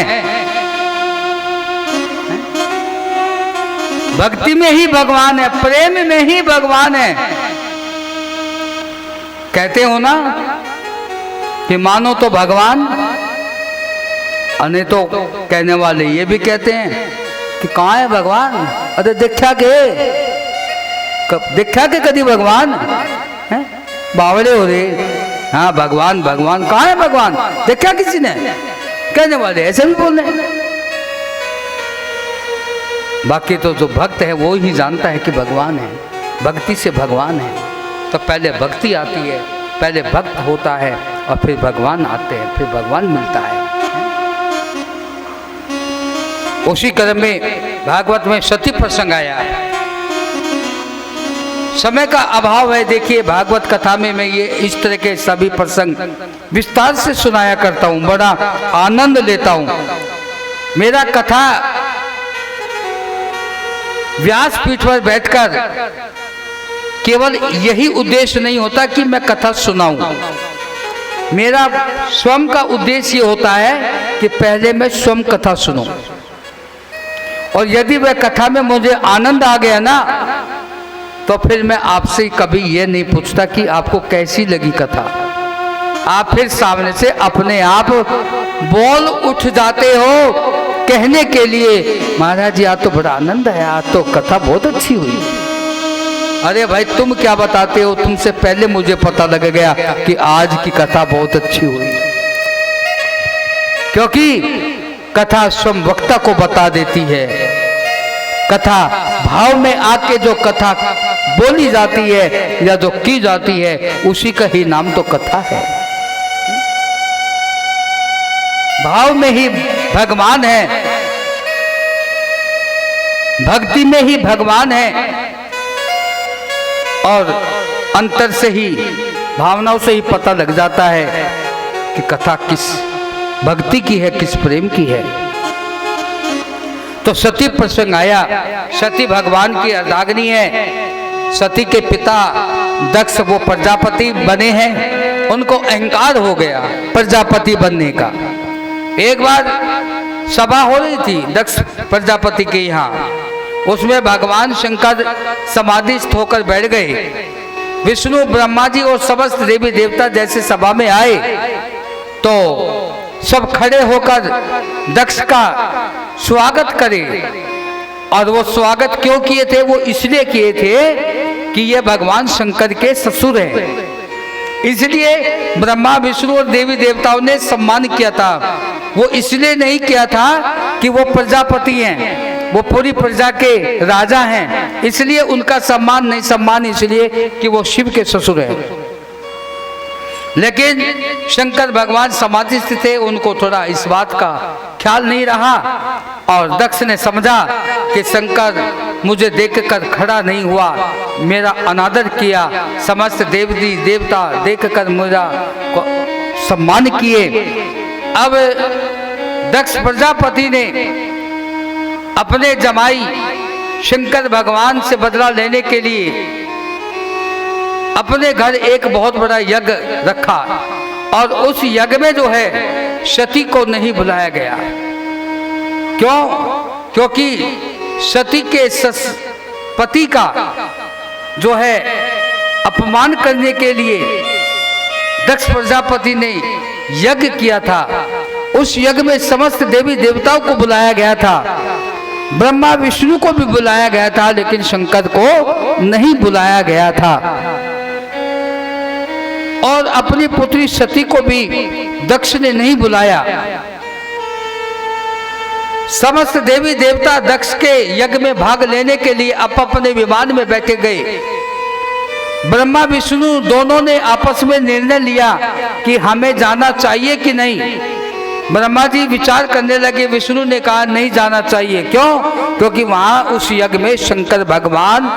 S1: भक्ति में ही भगवान है, प्रेम में ही भगवान है। कहते हो ना कि मानो तो भगवान, अन्य तो कहने वाले ये भी कहते हैं कि कहाँ है भगवान? अरे देखा के कभी भगवान है? बावड़े हो रहे। हाँ भगवान भगवान, कहाँ है भगवान? देखा किसी ने? कहने वाले ऐसे भी बोल रहे। बाकी तो जो भक्त है वो ही जानता है कि भगवान है, भक्ति से भगवान है। तो पहले भक्ति आती है, पहले भक्त होता है और फिर भगवान आते हैं, फिर भगवान मिलता है। उसी क्रम में भागवत में सती प्रसंग आया है। समय का अभाव है। देखिए भागवत कथा में मैं ये इस तरह के सभी प्रसंग विस्तार से सुनाया करता हूँ, बड़ा आनंद लेता हूँ। मेरा कथा व्यासपीठ पर बैठकर केवल यही उद्देश्य नहीं होता कि मैं कथा सुनाऊं। मेरा स्वयं का उद्देश्य ये होता है कि पहले मैं स्वयं कथा सुनूं, और यदि वह कथा में मुझे आनंद आ गया ना, तो फिर मैं आपसे कभी ये नहीं पूछता कि आपको कैसी लगी कथा। आप फिर सामने से अपने आप बोल उठ जाते हो कहने के लिए, महाराज जी आज तो बड़ा आनंद है, आज तो कथा बहुत अच्छी हुई। अरे भाई तुम क्या बताते हो? तुमसे पहले मुझे पता लग गया कि आज की कथा बहुत अच्छी हुई, क्योंकि कथा स्वयं वक्ता को बता देती है। कथा भाव में आके जो कथा बोली जाती है या जो की जाती है, उसी का ही नाम तो कथा है। भाव में ही भगवान है, भक्ति में ही भगवान है, और अंतर से ही भावनाओं से ही पता लग जाता है कि कथा किस भक्ति की है, किस प्रेम की है। तो सती प्रसंग आया। सती भगवान की अर्धांगिनी है। सती के पिता दक्ष वो प्रजापति बने हैं, उनको अहंकार हो गया प्रजापति बनने का। एक बार सभा हो रही थी दक्ष प्रजापति के यहाँ, उसमें भगवान शंकर समाधिस्थ होकर बैठ गए। विष्णु ब्रह्मा जी और समस्त देवी देवता जैसे सभा में आए तो सब खड़े होकर दक्ष का स्वागत करे। और वो स्वागत क्यों किए थे? वो इसलिए किए थे कि ये भगवान शंकर के ससुर हैं, इसलिए ब्रह्मा विष्णु और देवी देवताओं ने सम्मान किया था। वो इसलिए नहीं किया था कि वो प्रजापति हैं, वो पूरी प्रजा के राजा हैं, इसलिए उनका सम्मान नहीं। सम्मान इसलिए कि वो शिव के ससुर हैं। लेकिन शंकर भगवान समाधि स्थित थे, उनको थोड़ा इस बात का ख्याल नहीं रहा और दक्ष ने समझा कि शंकर मुझे देखकर खड़ा नहीं हुआ, मेरा अनादर किया। समस्त देवी देवता देखकर मेरा सम्मान किए। अब दक्ष प्रजापति ने अपने जमाई शंकर भगवान से बदला लेने के लिए अपने घर एक बहुत बड़ा यज्ञ रखा और उस यज्ञ में जो है सती को नहीं बुलाया गया। क्यों? क्योंकि सती के पति का जो है अपमान करने के लिए दक्ष प्रजापति ने यज्ञ किया था। उस यज्ञ में समस्त देवी देवताओं को बुलाया गया था, ब्रह्मा विष्णु को भी बुलाया गया था, लेकिन शंकर को नहीं बुलाया गया था। और अपनी पुत्री सती को भी दक्ष ने नहीं बुलाया। समस्त देवी देवता दक्ष के यज्ञ में भाग लेने के लिए अपने विमान में बैठे गए। ब्रह्मा विष्णु दोनों ने आपस में निर्णय लिया कि हमें जाना चाहिए कि नहीं। ब्रह्मा जी विचार करने लगे, विष्णु ने कहा नहीं जाना चाहिए। क्यों? क्योंकि वहां उस यज्ञ में शंकर भगवान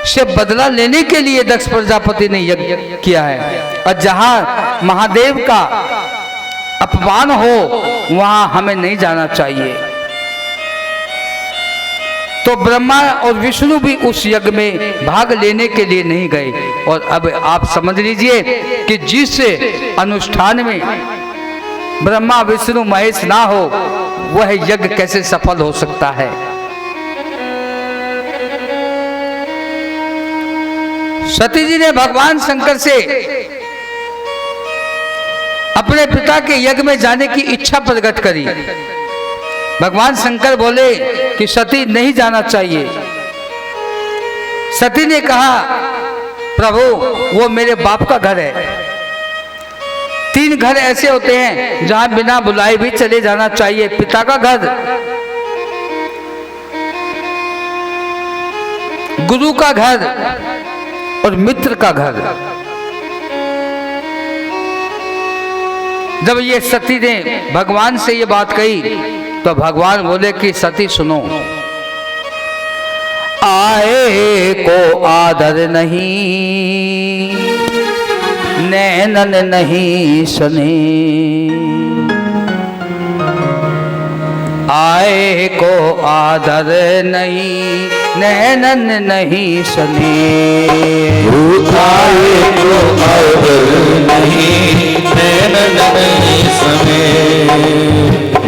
S1: से बदला लेने के लिए दक्ष प्रजापति ने यज्ञ किया है, और जहां महादेव का अपमान हो वहां हमें नहीं जाना चाहिए। तो ब्रह्मा और विष्णु भी उस यज्ञ में भाग लेने के लिए नहीं गए। और अब आप समझ लीजिए कि जिस अनुष्ठान में ब्रह्मा विष्णु महेश ना हो वह यज्ञ कैसे सफल हो सकता है। सती जी ने भगवान शंकर से अपने पिता के यज्ञ में जाने की इच्छा प्रकट करी। भगवान शंकर बोले कि सती नहीं जाना चाहिए। सती ने कहा प्रभु वो मेरे बाप का घर है। 3 घर ऐसे होते हैं जहां बिना बुलाए भी चले जाना चाहिए, पिता का घर, गुरु का घर और मित्र का घर। जब ये सती ने भगवान से ये बात कही तो भगवान बोले कि सती सुनो, आए को आदर नहीं, नैनन नहीं सने, आए को आदर नहीं, नैनन नहीं सने,
S2: आए को आदर नहीं, नैनन नहीं सने,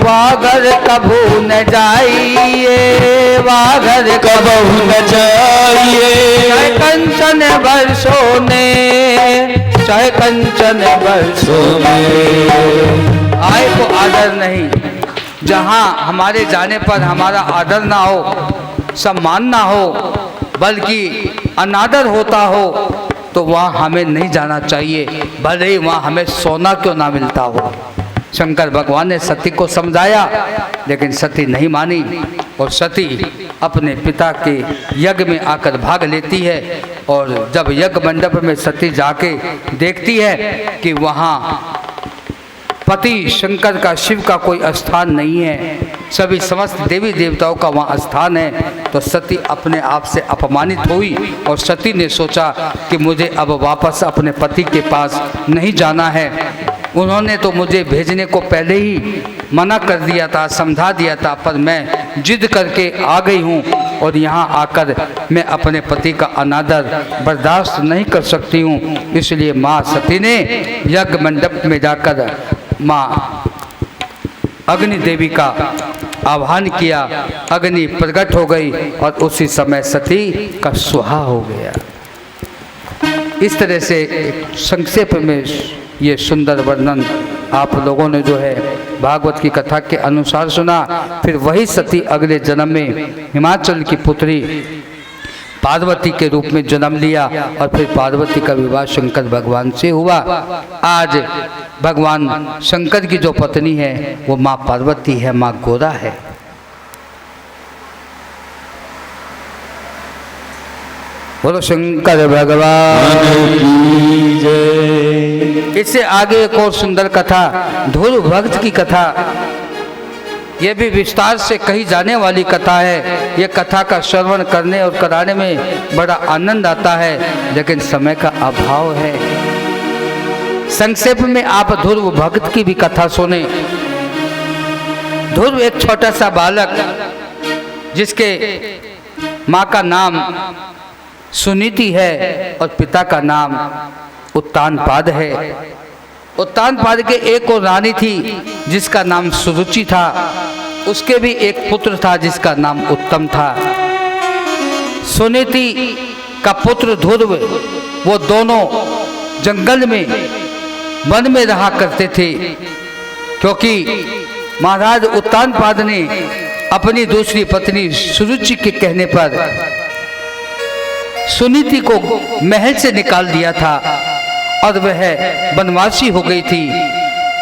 S1: वागर कभू न जाइए, वागर
S2: कबहु न जाइए,
S1: चाहे कंचन बरसों ने, चाहे कंचन बरसों में, आए को आदर नहीं। जहाँ हमारे जाने पर हमारा आदर ना हो, सम्मान ना हो, बल्कि अनादर होता हो, तो वहाँ हमें नहीं जाना चाहिए, भले ही वहाँ हमें सोना क्यों ना मिलता हो। शंकर भगवान ने सती को समझाया, लेकिन सती नहीं मानी और सती अपने पिता के यज्ञ में आकर भाग लेती है। और जब यज्ञ मंडप में सती जाके देखती है कि वहाँ पति शंकर का, शिव का कोई स्थान नहीं है, सभी समस्त देवी देवताओं का वहाँ स्थान है, तो सती अपने आप से अपमानित हुई और सती ने सोचा कि मुझे अब वापस अपने पति के पास नहीं जाना है। उन्होंने तो मुझे भेजने को पहले ही मना कर दिया था, समझा दिया था, पर मैं जिद करके आ गई हूँ और यहाँ आकर मैं अपने पति का अनादर बर्दाश्त नहीं कर सकती हूँ। इसलिए माँ सती ने यज्ञ मंडप में जाकर माँ अग्नि देवी का आह्वान किया, अग्नि प्रकट हो गई और उसी समय सती का सुहा हो गया। इस तरह से संक्षेप में ये सुंदर वर्णन आप लोगों ने जो है भागवत की कथा के अनुसार सुना। फिर वही सती अगले जन्म में हिमाचल की पुत्री पार्वती के रूप में जन्म लिया और फिर पार्वती का विवाह शंकर भगवान से हुआ। आज भगवान शंकर की जो पत्नी है वो माँ पार्वती है, माँ गोरा है। बोलो शंकर भगवान की जय। इससे आगे एक और सुंदर कथा, ध्रुव भक्त की कथा, यह भी विस्तार से कही जाने वाली कथा है। यह कथा का श्रवण करने और कराने में बड़ा आनंद आता है, लेकिन समय का अभाव है। संक्षेप में आप ध्रुव भक्त की भी कथा सुने। ध्रुव एक छोटा सा बालक, जिसके माँ का नाम सुनीति है और पिता का नाम उत्तानपाद है। उत्तानपाद के एक और रानी थी जिसका नाम सुरुचि था। उसके भी एक पुत्र था जिसका नाम उत्तम था। सुनीति का पुत्र ध्रुव, वो दोनों जंगल में वन में रहा करते थे, क्योंकि महाराज उत्तानपाद ने अपनी दूसरी पत्नी सुरुचि के कहने पर सुनीति को महल से निकाल दिया था और वह वनवासी हो गई थी।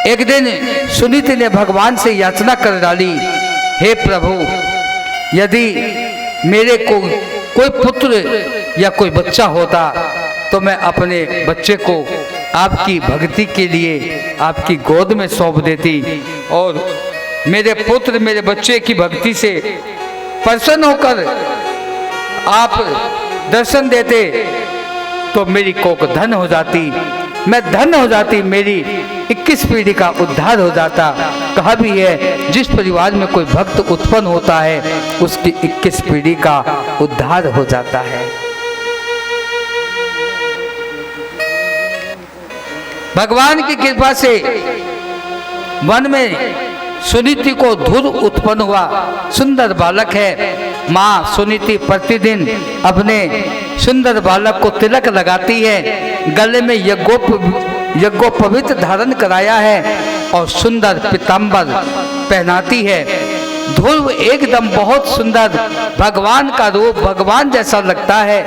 S1: एक दिन सुनीति ने भगवान से याचना कर डाली, हे प्रभु, यदि मेरे को कोई पुत्र या कोई बच्चा होता तो मैं अपने बच्चे को आपकी भक्ति के लिए आपकी गोद में सौंप देती, और मेरे पुत्र मेरे बच्चे की भक्ति से प्रसन्न होकर आप दर्शन देते तो मेरी कोख धन हो जाती, मैं धन हो जाती, मेरी 21 पीढ़ी का उद्धार हो जाता। कहा भी है, जिस परिवार में कोई भक्त उत्पन्न होता है उसकी 21 पीढ़ी का उद्धार हो जाता है। भगवान की कृपा से वन में सुनीति को ध्रुव उत्पन्न हुआ। सुंदर बालक है। माँ सुनीति प्रतिदिन अपने सुंदर बालक को तिलक लगाती है, गले में यज्ञोपवीत धारण कराया है और सुंदर पीतांबर पहनाती है। ध्रुव एकदम बहुत सुंदर भगवान का रूप, भगवान जैसा लगता है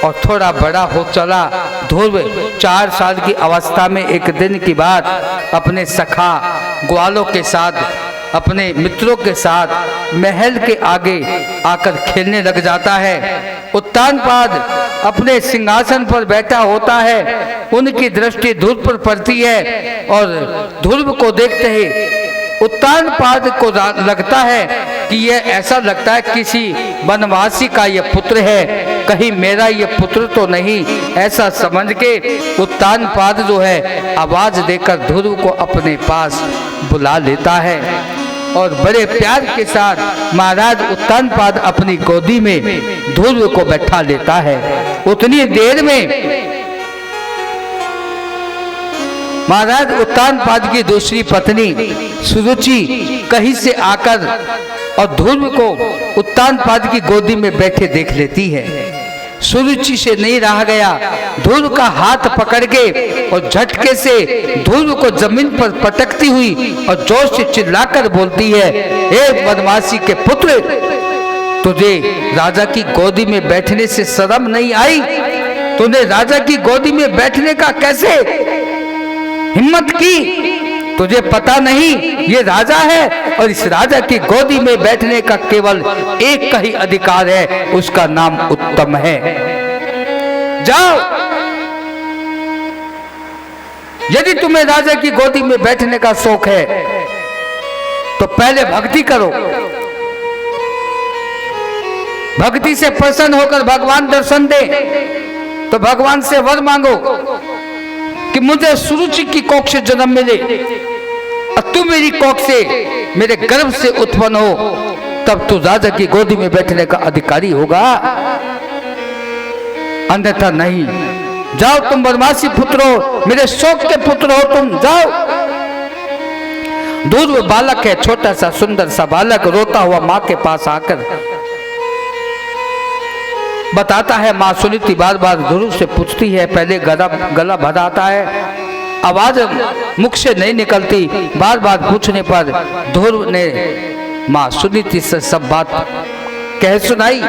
S1: और थोड़ा बड़ा हो चला। ध्रुव 4 साल की अवस्था में एक दिन की बात अपने सखा ग्वालों के साथ, अपने मित्रों के साथ महल के आगे आकर खेलने लग जाता है। उत्तानपाद अपने सिंहासन पर बैठा होता है, उनकी दृष्टि ध्रुव पर पड़ती है और ध्रुव को देखते ही उत्तानपाद को लगता है कि यह ऐसा लगता है किसी वनवासी का यह पुत्र है, कहीं मेरा यह पुत्र तो नहीं। ऐसा समझ के उत्तानपाद जो है आवाज देकर ध्रुव को अपने पास बुला लेता है और बड़े प्यार के साथ महाराज उत्तानपाद अपनी गोदी में ध्रुव को बैठा लेता है। उतनी देर में महाराज उत्तानपाद की दूसरी पत्नी सुरुचि कहीं से आकर और ध्रुव को उत्तानपाद की गोदी में बैठे देख लेती है। सुरुचि से नहीं रहा गया, ध्रुव का हाथ पकड़ के और झटके से ध्रुव को जमीन पर पटकती हुई और जोर से चिल्लाकर बोलती है, हे वनवासी के पुत्र, तुझे राजा की गोदी में बैठने से शर्म नहीं आई? तूने राजा की गोदी में बैठने का कैसे हिम्मत की? तुझे पता नहीं ये राजा है और इस राजा की गोदी में बैठने का केवल एक का ही अधिकार है, उसका नाम उत्तम है। जाओ, यदि तुम्हें राजा की गोदी में बैठने का शौक है तो पहले भक्ति करो, भक्ति से प्रसन्न होकर भगवान दर्शन दे तो भगवान से वर मांगो कि मुझे सुरुचि की कोख से जन्म मिले और तू मेरी कोख से, मेरे गर्भ से उत्पन्न हो, तब तू राजा की गोदी में बैठने का अधिकारी होगा, अन्यथा नहीं। जाओ, तुम वनवासी पुत्र हो, मेरे शौक के पुत्र हो, तुम जाओ। ध्रुव बालक है, छोटा सा सुंदर सा बालक, रोता हुआ माँ के पास आकर बताता है। माँ सुनीति बार बार ध्रुव से पूछती है, पहले गला भराता है, आवाज मुख से नहीं निकलती। बार बार पूछने पर ध्रुव ने माँ सुनीति से सब बात कह सुनाई।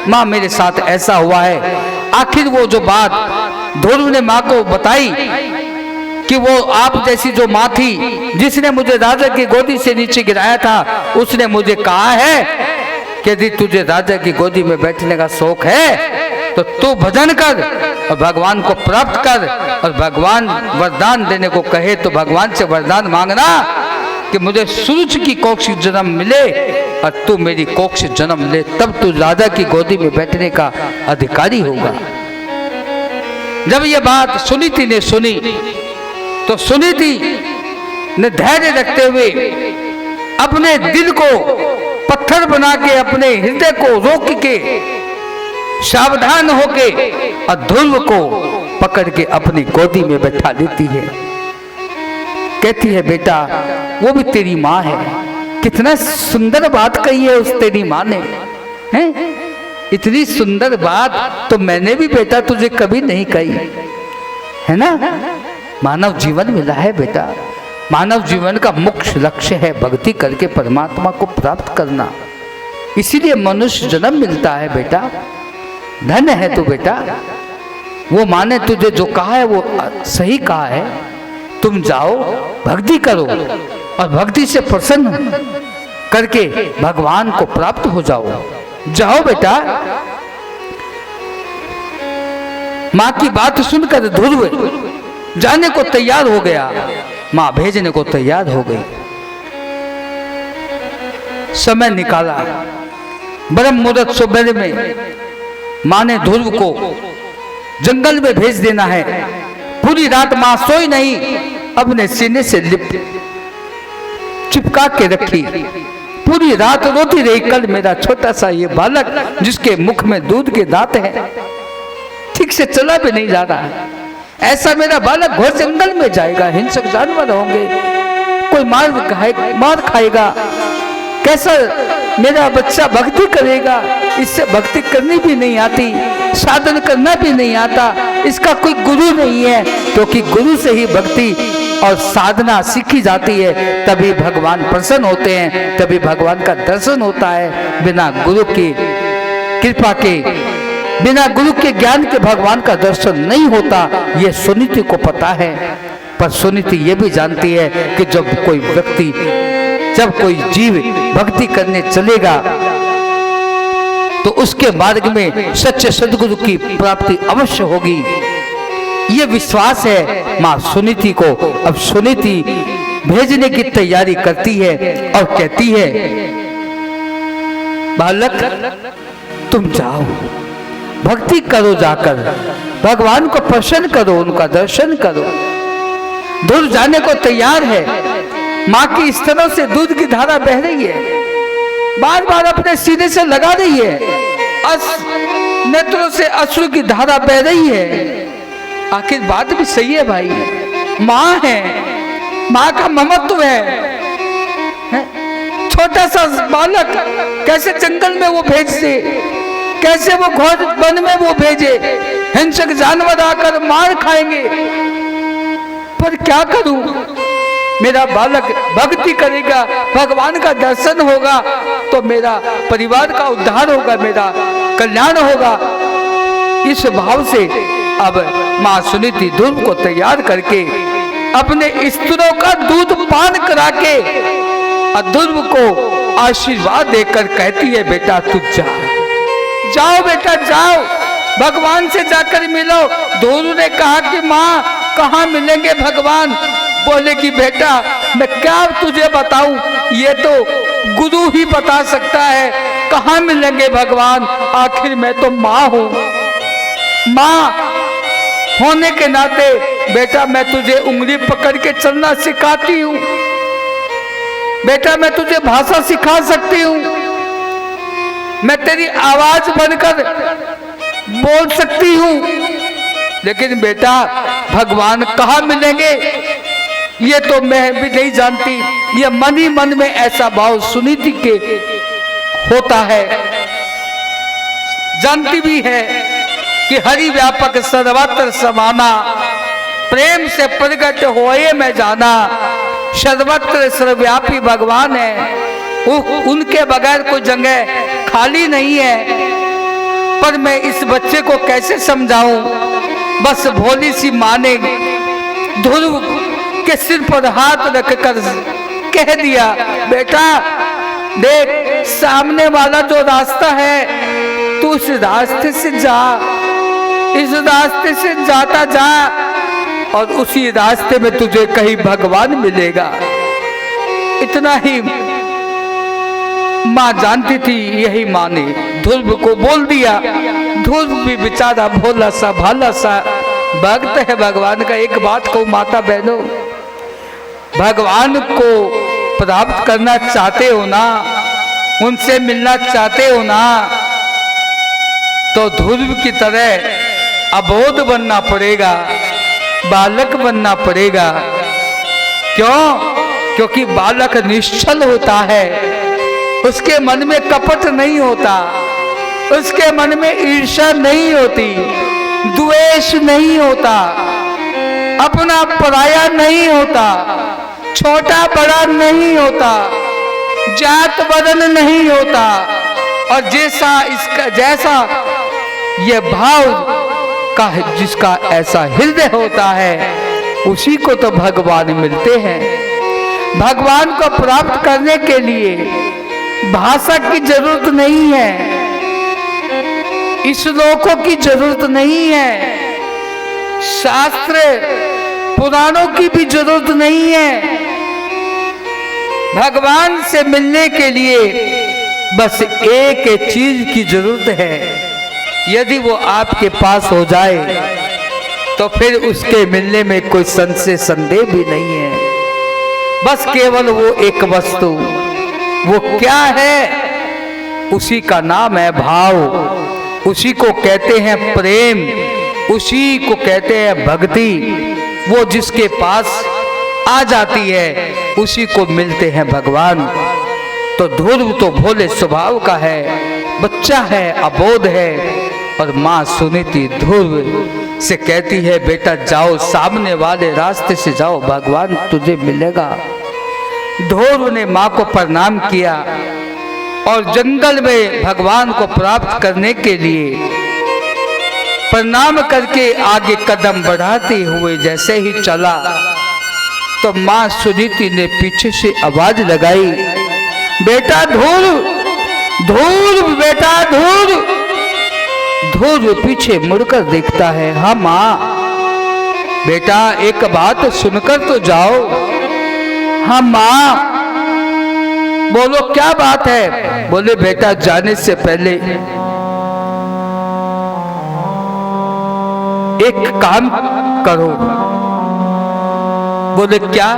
S1: माँ, मेरे साथ ऐसा हुआ है। आखिर वो जो बात ध्रुव ने माँ को बताई कि वो आप जैसी जो माँ थी जिसने मुझे राजा की गोदी से नीचे गिराया था, उसने मुझे कहा है कि यदि तुझे राजा की गोदी में बैठने का शौक है तो तू भजन कर और भगवान को प्राप्त कर। और भगवान वरदान देने को कहे तो भगवान से वरदान मांगना कि मुझे सूरज की कोख से जन्म मिले और तू मेरी कोख से जन्म ले, तब तू राजा की गोदी में बैठने का अधिकारी होगा। जब ये बात सुनीति ने सुनी तो सुनीति ने धैर्य रखते हुए अपने दिल को पत्थर बना के, अपने हृदय को रोक के, सावधान होके और ध्रुव को पकड़ के अपनी गोदी में बैठा लेती है। कहती है बेटा वो भी तेरी माँ है। कितना सुंदर बात कही है उस तेरी माँ ने, हैं? इतनी सुंदर बात तो मैंने भी बेटा तुझे कभी नहीं कही है ना। मानव जीवन मिला है बेटा, मानव जीवन का मुख्य लक्ष्य है भक्ति करके परमात्मा को प्राप्त करना, इसीलिए मनुष्य जन्म मिलता है बेटा। धन्य है तू बेटा, वो माँ ने तुझे जो कहा है वो सही कहा है। तुम जाओ भक्ति करो और भक्ति से प्रसन्न करके भगवान को प्राप्त हो जाओ। जाओ बेटा। माँ की बात सुनकर ध्रुव जाने को तैयार हो गया, माँ भेजने को तैयार हो गई। समय निकाला, ब्रह्म मुहूर्त सुबह में माँ ने ध्रुव को जंगल में भेज देना है। पूरी रात माँ सोई नहीं, अपने सीने से चिपका के रखी। पूरी रात रोती रही, कल मेरा छोटा सा ये बालक जिसके मुख में दूध के दांत हैं, ठीक से चला भी नहीं जा रहा, ऐसा मेरा बालक घोर जंगल में जाएगा, हिंसक जानवर होंगे, कोई मार खाएगा, कैसा मेरा बच्चा भक्ति करेगा, इससे भक्ति करनी भी नहीं आती, साधन करना भी नहीं आता, इसका कोई गुरु नहीं है। क्योंकि गुरु से ही भक्ति और साधना सीखी जाती है, तभी भगवान प्रसन्न होते हैं, तभी भगवान का दर्शन होता है। बिना गुरु की कृपा के, बिना गुरु के ज्ञान के भगवान का दर्शन नहीं होता, ये सुनीति को पता है। पर सुनीति ये भी जानती है कि जब कोई जीव भक्ति करने चलेगा तो उसके मार्ग में सच्चे सदगुरु की प्राप्ति अवश्य होगी। ये विश्वास है माँ सुनीति को। अब सुनीति भेजने की तैयारी करती है और कहती है, बालक तुम जाओ भक्ति करो, जाकर भगवान को प्रसन्न करो, उनका दर्शन करो। दूर जाने को तैयार है। माँ की इस तरह से दूध की धारा बह रही है, बार बार अपने सीने से लगा रही है, नेत्रों से अश्रु की धारा बह रही है। आखिर बात भी सही है भाई, माँ है, माँ का ममत्व है। छोटा सा बालक कैसे जंगल में वो भेज दे, कैसे वो घोर वन में वो भेजे, हिंसक जानवर आकर मार खाएंगे। पर क्या करूं, मेरा बालक भक्ति करेगा, भगवान का दर्शन होगा तो मेरा परिवार का उद्धार होगा, मेरा कल्याण होगा। इस भाव से अब माँ सुनीति ध्रुव को तैयार करके अपने स्त्रों का दूध पान करा के ध्रुव को आशीर्वाद देकर कहती है, बेटा तू जाओ बेटा जाओ, भगवान से जाकर मिलो। ध्रुव ने कहा कि माँ कहाँ मिलेंगे भगवान? बोले कि बेटा मैं क्या तुझे बताऊं, ये तो गुरु ही बता सकता है कहाँ मिलेंगे भगवान। आखिर मैं तो माँ हूँ, माँ होने के नाते बेटा मैं तुझे उंगली पकड़ के चलना सिखाती हूँ, बेटा मैं तुझे भाषा सिखा सकती हूँ, मैं तेरी आवाज बनकर बोल सकती हूँ, लेकिन बेटा भगवान कहाँ मिलेंगे ये तो मैं भी नहीं जानती। ये मन ही मन में ऐसा भाव सुनीति के होता है। जानती भी है कि हरि व्यापक सर्वत्र समाना, प्रेम से प्रगट होए मैं जाना, सर्वत्र सर्वव्यापी भगवान है, उनके बगैर कोई जगह खाली नहीं है। पर मैं इस बच्चे को कैसे समझाऊं? बस भोली सी माँ ने ध्रुव के सिर पर हाथ रखकर कह दिया, बेटा देख सामने वाला जो रास्ता है तू उस रास्ते से जा, इस रास्ते से जाता जा और उसी रास्ते में तुझे कहीं भगवान मिलेगा। इतना ही माँ जानती थी, यही माँ ने ध्रुव को बोल दिया। ध्रुव भी बेचारा भोला सा भाला सा भक्त है भगवान का। एक बात को माता बहनों, भगवान को प्राप्त करना चाहते हो ना, उनसे मिलना चाहते हो ना, तो ध्रुव की तरह अबोध बनना पड़ेगा, बालक बनना पड़ेगा। क्यों? क्योंकि बालक निश्चल होता है, उसके मन में कपट नहीं होता, उसके मन में ईर्ष्या नहीं होती, द्वेष नहीं होता, अपना पराया नहीं होता, छोटा बड़ा नहीं होता, जात वर्ण नहीं होता। और जैसा ये भाव का जिसका ऐसा हृदय होता है, उसी को तो भगवान मिलते हैं। भगवान को प्राप्त करने के लिए भाषा की जरूरत नहीं है, श्लोकों की जरूरत नहीं है, शास्त्र पुराणों की भी जरूरत नहीं है। भगवान से मिलने के लिए बस एक चीज की जरूरत है। यदि वो आपके पास हो जाए तो फिर उसके मिलने में कोई संशय संदेह भी नहीं है। बस केवल वो एक वस्तु, वो क्या है? उसी का नाम है भाव, उसी को कहते हैं प्रेम, उसी को कहते हैं भक्ति। वो जिसके पास आ जाती है उसी को मिलते हैं भगवान। तो ध्रुव तो भोले स्वभाव का है, बच्चा है, अबोध है। और माँ सुनीति ध्रुव से कहती है, बेटा जाओ, सामने वाले रास्ते से जाओ, भगवान तुझे मिलेगा। ध्रुव ने माँ को प्रणाम किया और जंगल में भगवान को प्राप्त करने के लिए प्रणाम करके आगे कदम बढ़ाते हुए जैसे ही चला तो माँ सुनीति ने पीछे से आवाज लगाई, बेटा ध्रुव, ध्रुव, बेटा ध्रुव। ध्रुव पीछे मुड़कर देखता है, हाँ माँ। बेटा एक बात सुनकर तो जाओ। हाँ माँ। बोलो क्या बात है? बोले बेटा जाने से पहले एक काम करो। बोले क्या?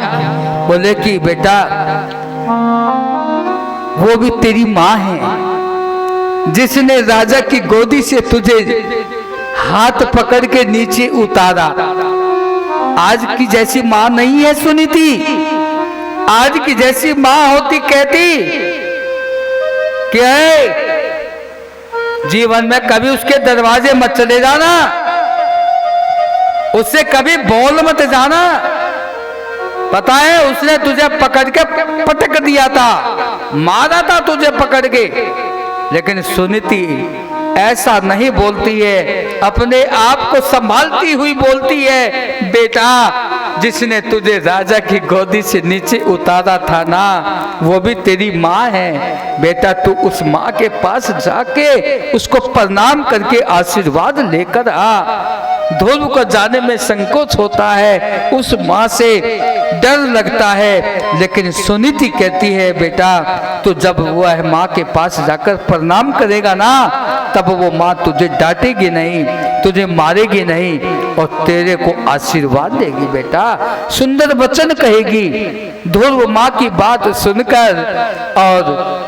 S1: बोले कि बेटा वो भी तेरी माँ है जिसने राजा की गोदी से तुझे हाथ पकड़ के नीचे उतारा। आज की जैसी माँ नहीं है सुनीति, आज की जैसी माँ होती कहती कि जीवन में कभी उसके दरवाजे मत चले जाना, उससे कभी बोल मत जाना। पता है उसने तुझे पकड़ के पटक दिया था, मारा था तुझे पकड़ के। लेकिन सुनीति ऐसा नहीं बोलती है, अपने आप को संभालती हुई बोलती है, बेटा जिसने तुझे राजा की गोदी से नीचे उतारा था ना, वो भी तेरी माँ है। बेटा तू उस माँ के पास जाके उसको प्रणाम करके आशीर्वाद लेकर आ। ध्रुव को जाने में संकोच होता है, उस माँ से डर लगता है। लेकिन सुनीति कहती है, बेटा तो जब वह माँ के पास जाकर प्रणाम करेगा ना, तब वो माँ तुझे डांटेगी नहीं, तुझे मारेगी नहीं और तेरे को आशीर्वाद देगी। बेटा सुंदर वचन कहेगी। ध्रुव माँ की बात सुनकर और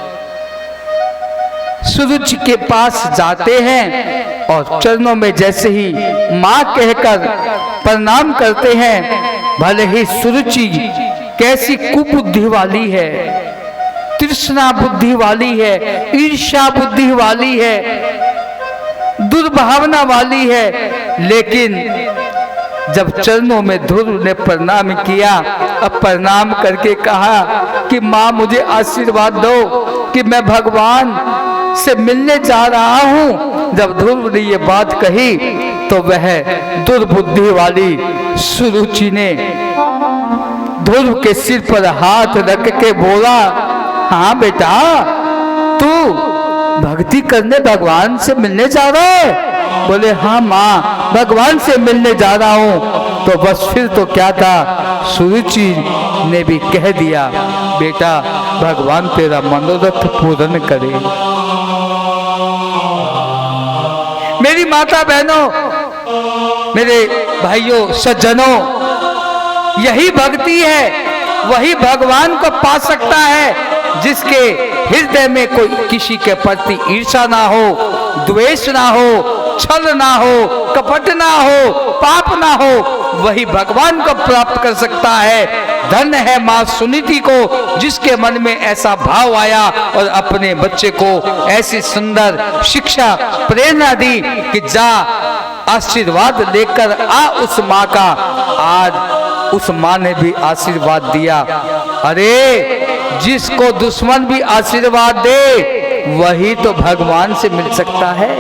S1: सूरज के पास जाते हैं और चरणों में जैसे ही माँ कहकर प्रणाम करते हैं, भले ही सुरुचि कैसी कुबुद्धि वाली है, तृष्णा बुद्धि वाली है, ईर्ष्या बुद्धि वाली है, दुर्भावना वाली है, लेकिन जब चरणों में ध्रुव ने प्रणाम किया, अब प्रणाम करके कहा कि माँ मुझे आशीर्वाद दो कि मैं भगवान से मिलने जा रहा हूँ। जब ध्रुव ने ये बात कही तो वह दुर्बुद्धि वाली सुरुचि ने ध्रुव के सिर पर हाथ रख के बोला, हाँ बेटा तू भक्ति करने भगवान से मिलने जा रहा है? बोले हाँ माँ, भगवान से मिलने जा रहा हूँ। तो बस फिर तो क्या था, सुरुचि ने भी कह दिया, बेटा भगवान तेरा मनोरथ पूर्ण करे। मेरी माता बहनों, मेरे भाइयों सज्जनों, यही भक्ति है, वही भगवान को पा सकता है जिसके हृदय में कोई किसी के प्रति ईर्ष्या ना हो, द्वेष ना हो, छल ना हो, कपट ना हो, पाप ना हो, वही भगवान को प्राप्त कर सकता है। धन है माँ सुनीति को, जिसके मन में ऐसा भाव आया और अपने बच्चे को ऐसी सुंदर शिक्षा प्रेरणा दी कि जा आशीर्वाद लेकर आ उस माँ का। आज उस माँ ने भी आशीर्वाद दिया। अरे जिसको दुश्मन भी आशीर्वाद दे वही तो भगवान से मिल सकता है।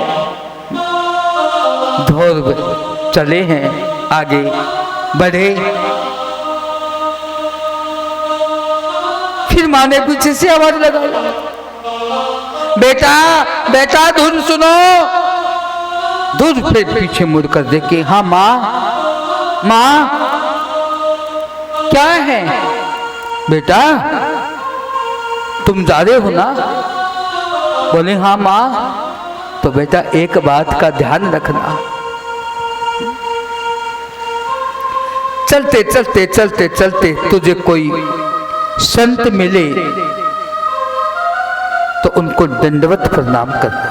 S1: धोर चले हैं, आगे बढ़े। फिर माँ ने पीछे से आवाज लगाई, बेटा बेटा धुन सुनो। धुन फिर पीछे मुड़कर देखे, हाँ माँ माँ क्या है? बेटा तुम जा रहे हो ना? बोले हाँ माँ। तो बेटा एक बात का ध्यान रखना, चलते चलते चलते चलते तुझे कोई संत मिले तो उनको दंडवत प्रणाम करना,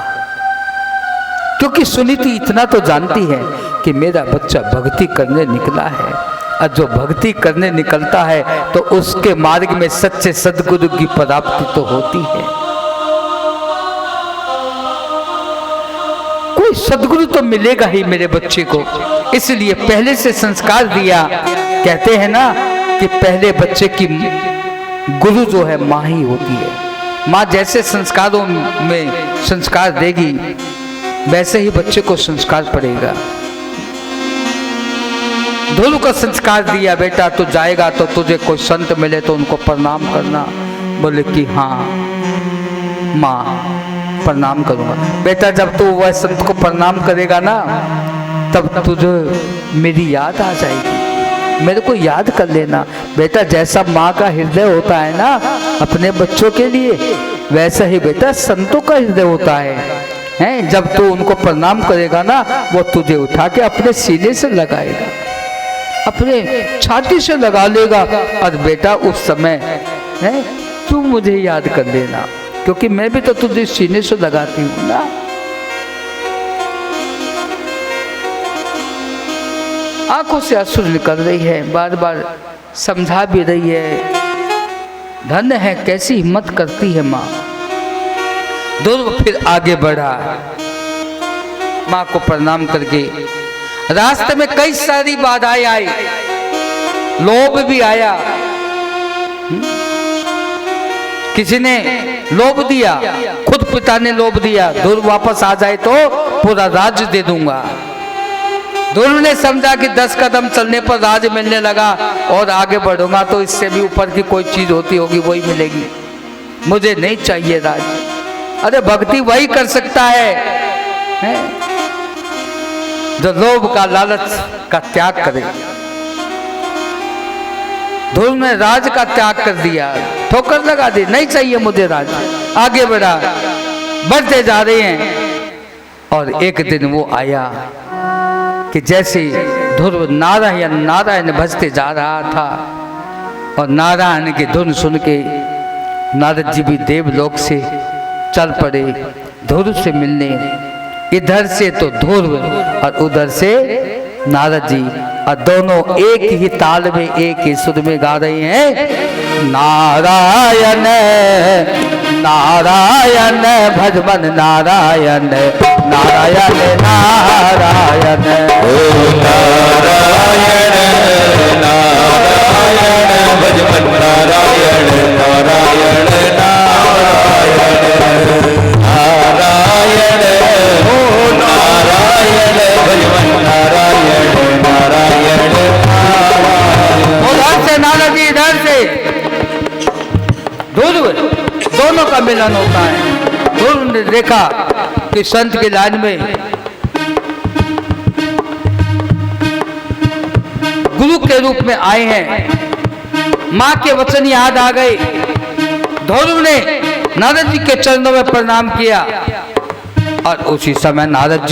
S1: क्योंकि सुनीति इतना तो जानती है कि मेरा बच्चा भक्ति करने निकला है, और जो भक्ति करने निकलता है तो उसके मार्ग में सच्चे सद्गुरु की प्राप्ति तो होती है। कोई सद्गुरु तो मिलेगा ही मेरे बच्चे को, इसलिए पहले से संस्कार दिया। कहते हैं ना कि पहले बच्चे की गुरु जो है माँ ही होती है। माँ जैसे संस्कारों में संस्कार देगी वैसे ही बच्चे को संस्कार पड़ेगा। ध्रुव को संस्कार दिया, बेटा तू जाएगा तो तुझे कोई संत मिले तो उनको प्रणाम करना। बोले कि हाँ माँ प्रणाम करूँगा। बेटा जब तू वह संत को प्रणाम करेगा ना तब तुझे मेरी याद आ जाएगी, मेरे को याद कर लेना। बेटा जैसा माँ का हृदय होता है ना अपने बच्चों के लिए, वैसा ही बेटा संतों का हृदय होता है। जब तू उनको प्रणाम करेगा ना वो तुझे उठा के अपने सीने से लगाएगा, अपने छाती से लगा लेगा। और बेटा उस समय तू मुझे याद कर लेना, क्योंकि मैं भी तो तुझे सीने से लगाती हूँ ना। आंखों से आंसू निकल रही है, बार बार समझा भी रही है। धन्य है कैसी हिम्मत करती है माँ। ध्रुव फिर आगे बढ़ा, माँ को प्रणाम करके। रास्ते में कई सारी बाधाएं आई, लोभ भी आया। किसी ने लोभ दिया, खुद पिता ने लोभ दिया, ध्रुव वापस आ जाए तो पूरा राज्य दे दूंगा। ध्रुव ने समझा कि 10 कदम चलने पर राज मिलने लगा और आगे बढ़ूंगा तो इससे भी ऊपर की कोई चीज होती होगी वही मिलेगी, मुझे नहीं चाहिए राज। अरे भक्ति वही कर सकता है जो लोभ का लालच का त्याग करे। ध्रुव ने राज का त्याग कर दिया, ठोकर लगा दी, नहीं चाहिए मुझे राज। आगे बढ़ा, बढ़ते जा रहे हैं। और एक दिन वो आया कि जैसे ध्रुव नारायण नारायण भजते जा रहा था और नारायण की धुन सुन के नारद जी भी देवलोक से चल पड़े ध्रुव से मिलने। इधर से तो ध्रुव और उधर से नारद जी, और दोनों एक ही ताल में एक ही सुर में गा रहे हैं, नारायण नारायण भजमन नारायण नारायण नारायण
S2: नारायण नारायण भजमन नारायण नारायण नारायण नारायण भजमन नारायण नारायण।
S1: उधर से नारद जी, इधर से ध्रुव, दोनों का मिलन होता है। ध्रुव ने देखा कि संत की लाइन में गुरु के रूप में आए हैं। माँ के वचन याद आ गए। ध्रुव ने नारद जी के चरणों में प्रणाम किया और उसी समय नारद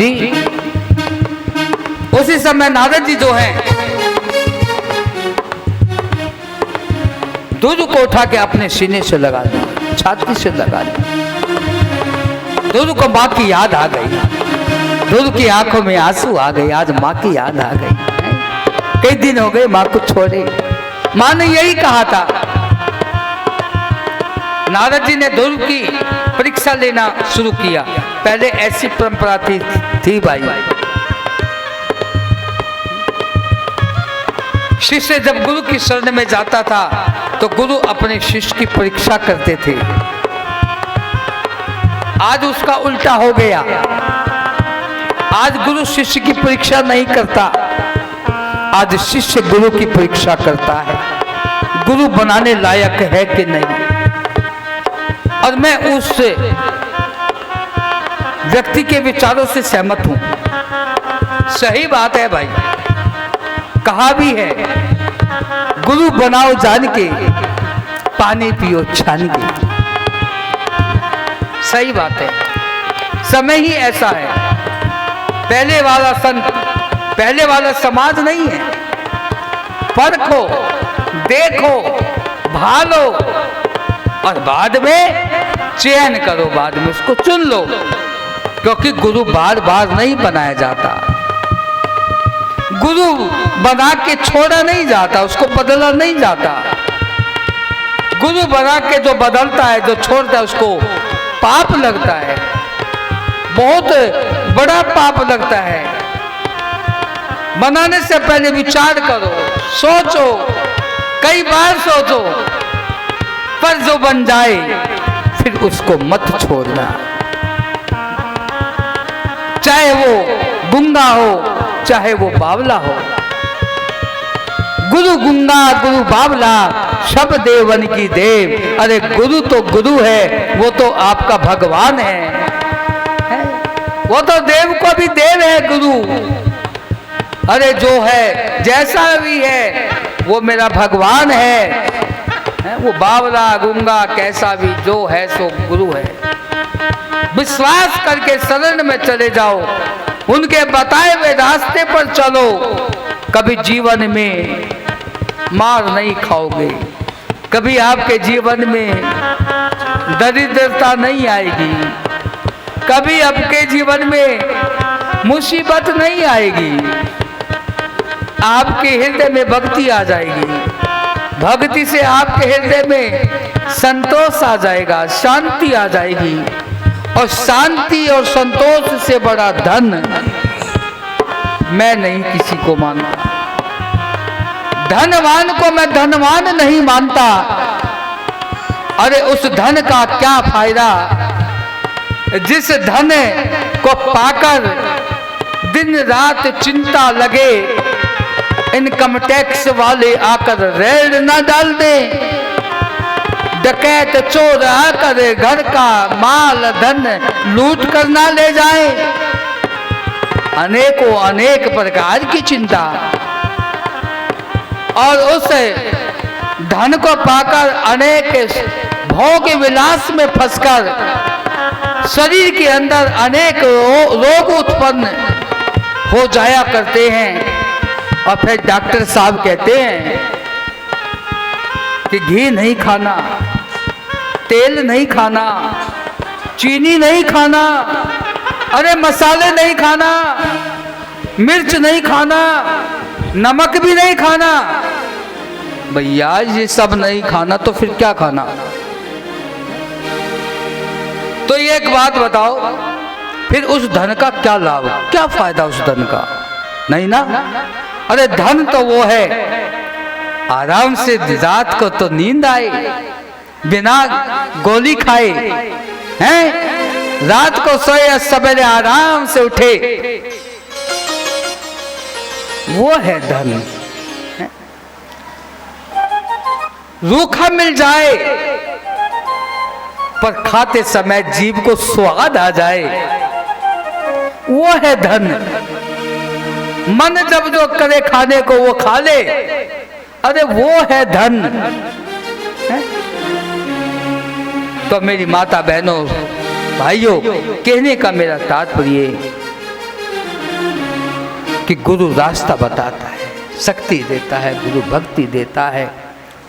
S1: जी जो हैं ध्रुव को उठा के अपने सीने से लगा दिया, छाती से लगा दिया। ध्रुव को माँ की याद आ गई। ध्रुव की आंखों में आंसू आ गए। आज माँ की याद आ गई। कई दिन हो गए माँ को छोड़े। माँ ने यही कहा था। नारद जी ने ध्रुव की परीक्षा लेना शुरू किया। पहले ऐसी परंपरा थी भाई। शिष्य जब गुरु की शरण में जाता था तो गुरु अपने शिष्य की परीक्षा करते थे। आज उसका उल्टा हो गया। आज गुरु शिष्य की परीक्षा नहीं करता। आज शिष्य गुरु की परीक्षा करता है, गुरु बनाने लायक है कि नहीं। और मैं उस व्यक्ति के विचारों से सहमत हूं। सही बात है भाई। कहा भी है, गुरु बनाओ जान के, पानी पियो छान के। सही बात है। समय ही ऐसा है। पहले वाला संत, पहले वाला समाज नहीं है। परखो, देखो, भालो और बाद में चयन करो, बाद में उसको चुन लो। क्योंकि गुरु बार बार नहीं बनाया जाता। गुरु बना के छोड़ा नहीं जाता, उसको बदला नहीं जाता। गुरु बना के जो बदलता है, जो छोड़ता है, उसको पाप लगता है। बहुत बड़ा पाप लगता है। बनाने से पहले विचार करो, सोचो, कई बार सोचो, पर जो बन जाए फिर उसको मत छोड़ना। चाहे वो गूंगा हो, चाहे वो बावला हो। गुरु गूंगा गुरु बावला सब देवन की देव। अरे गुरु तो गुरु है, वो तो आपका भगवान है। वो तो देव को भी देव है गुरु। अरे जो है, जैसा भी है, वो मेरा भगवान है। वो बावला गूंगा कैसा भी जो है सो गुरु है। विश्वास करके शरण में चले जाओ, उनके बताए हुए रास्ते पर चलो। कभी जीवन में मार नहीं खाओगे, कभी आपके जीवन में दरिद्रता नहीं आएगी, कभी आपके जीवन में मुसीबत नहीं आएगी। आपके हृदय में भक्ति आ जाएगी। भक्ति से आपके हृदय में संतोष आ जाएगा, शांति आ जाएगी। और शांति और संतोष से बड़ा धन मैं नहीं किसी को मानता। धनवान को मैं धनवान नहीं मानता। अरे उस धन का क्या फायदा जिस धन को पाकर दिन रात चिंता लगे, इनकम टैक्स वाले आकर रेड न डाल दें, डकैत चोर आकर घर का माल धन लूट कर ना ले जाए। अनेकों अनेक प्रकार की चिंता। और उस धन को पाकर अनेक भोग विलास में फंसकर शरीर के अंदर अनेक रोग उत्पन्न हो जाया करते हैं। और फिर डॉक्टर साहब कहते हैं कि घी नहीं खाना, तेल नहीं खाना, चीनी नहीं खाना, अरे मसाले नहीं खाना, मिर्च नहीं खाना, नमक भी नहीं खाना। भैया ये सब नहीं खाना तो फिर क्या खाना? तो ये एक बात बताओ, फिर उस धन का क्या लाभ, क्या फायदा उस धन का? नहीं ना। अरे धन तो वो है, आराम से रात को तो नींद आए, बिना गोली खाए, हैं? रात को सोए, सवेरे आराम से उठे, वो है धन। रूखा मिल जाए पर खाते समय जीभ को स्वाद आ जाए, वो है धन। मन जब जो करे खाने को वो खा ले, अरे वो है धन। है? तो मेरी माता बहनों भाइयों, कहने का मेरा तात्पर्य कि गुरु रास्ता बताता है, शक्ति देता है, गुरु भक्ति देता है।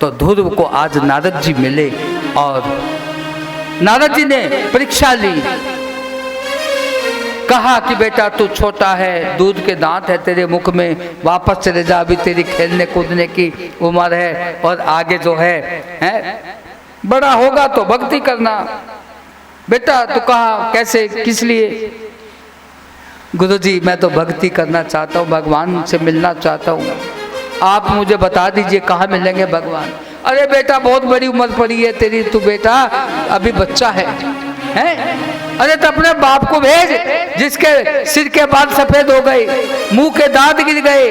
S1: तो ध्रुव को आज नारद जी मिले और नारद जी ने परीक्षा ली, कहा कि बेटा तू छोटा है, दूध के दांत है तेरे मुख में, वापस चले जा, अभी तेरी खेलने कूदने की उम्र है और आगे जो है बड़ा होगा तो भक्ति करना। बेटा तू कहा कैसे, किस लिए? गुरुजी मैं तो भक्ति करना चाहता हूँ, भगवान से मिलना चाहता हूँ, आप मुझे बता दीजिए कहाँ मिलेंगे भगवान। अरे बेटा बहुत बड़ी उम्र पड़ी है तेरी, तू बेटा अभी बच्चा है? अरे तो अपने बाप को भेज जिसके सिर के बाल सफेद हो गए, मुंह के दांत गिर गए,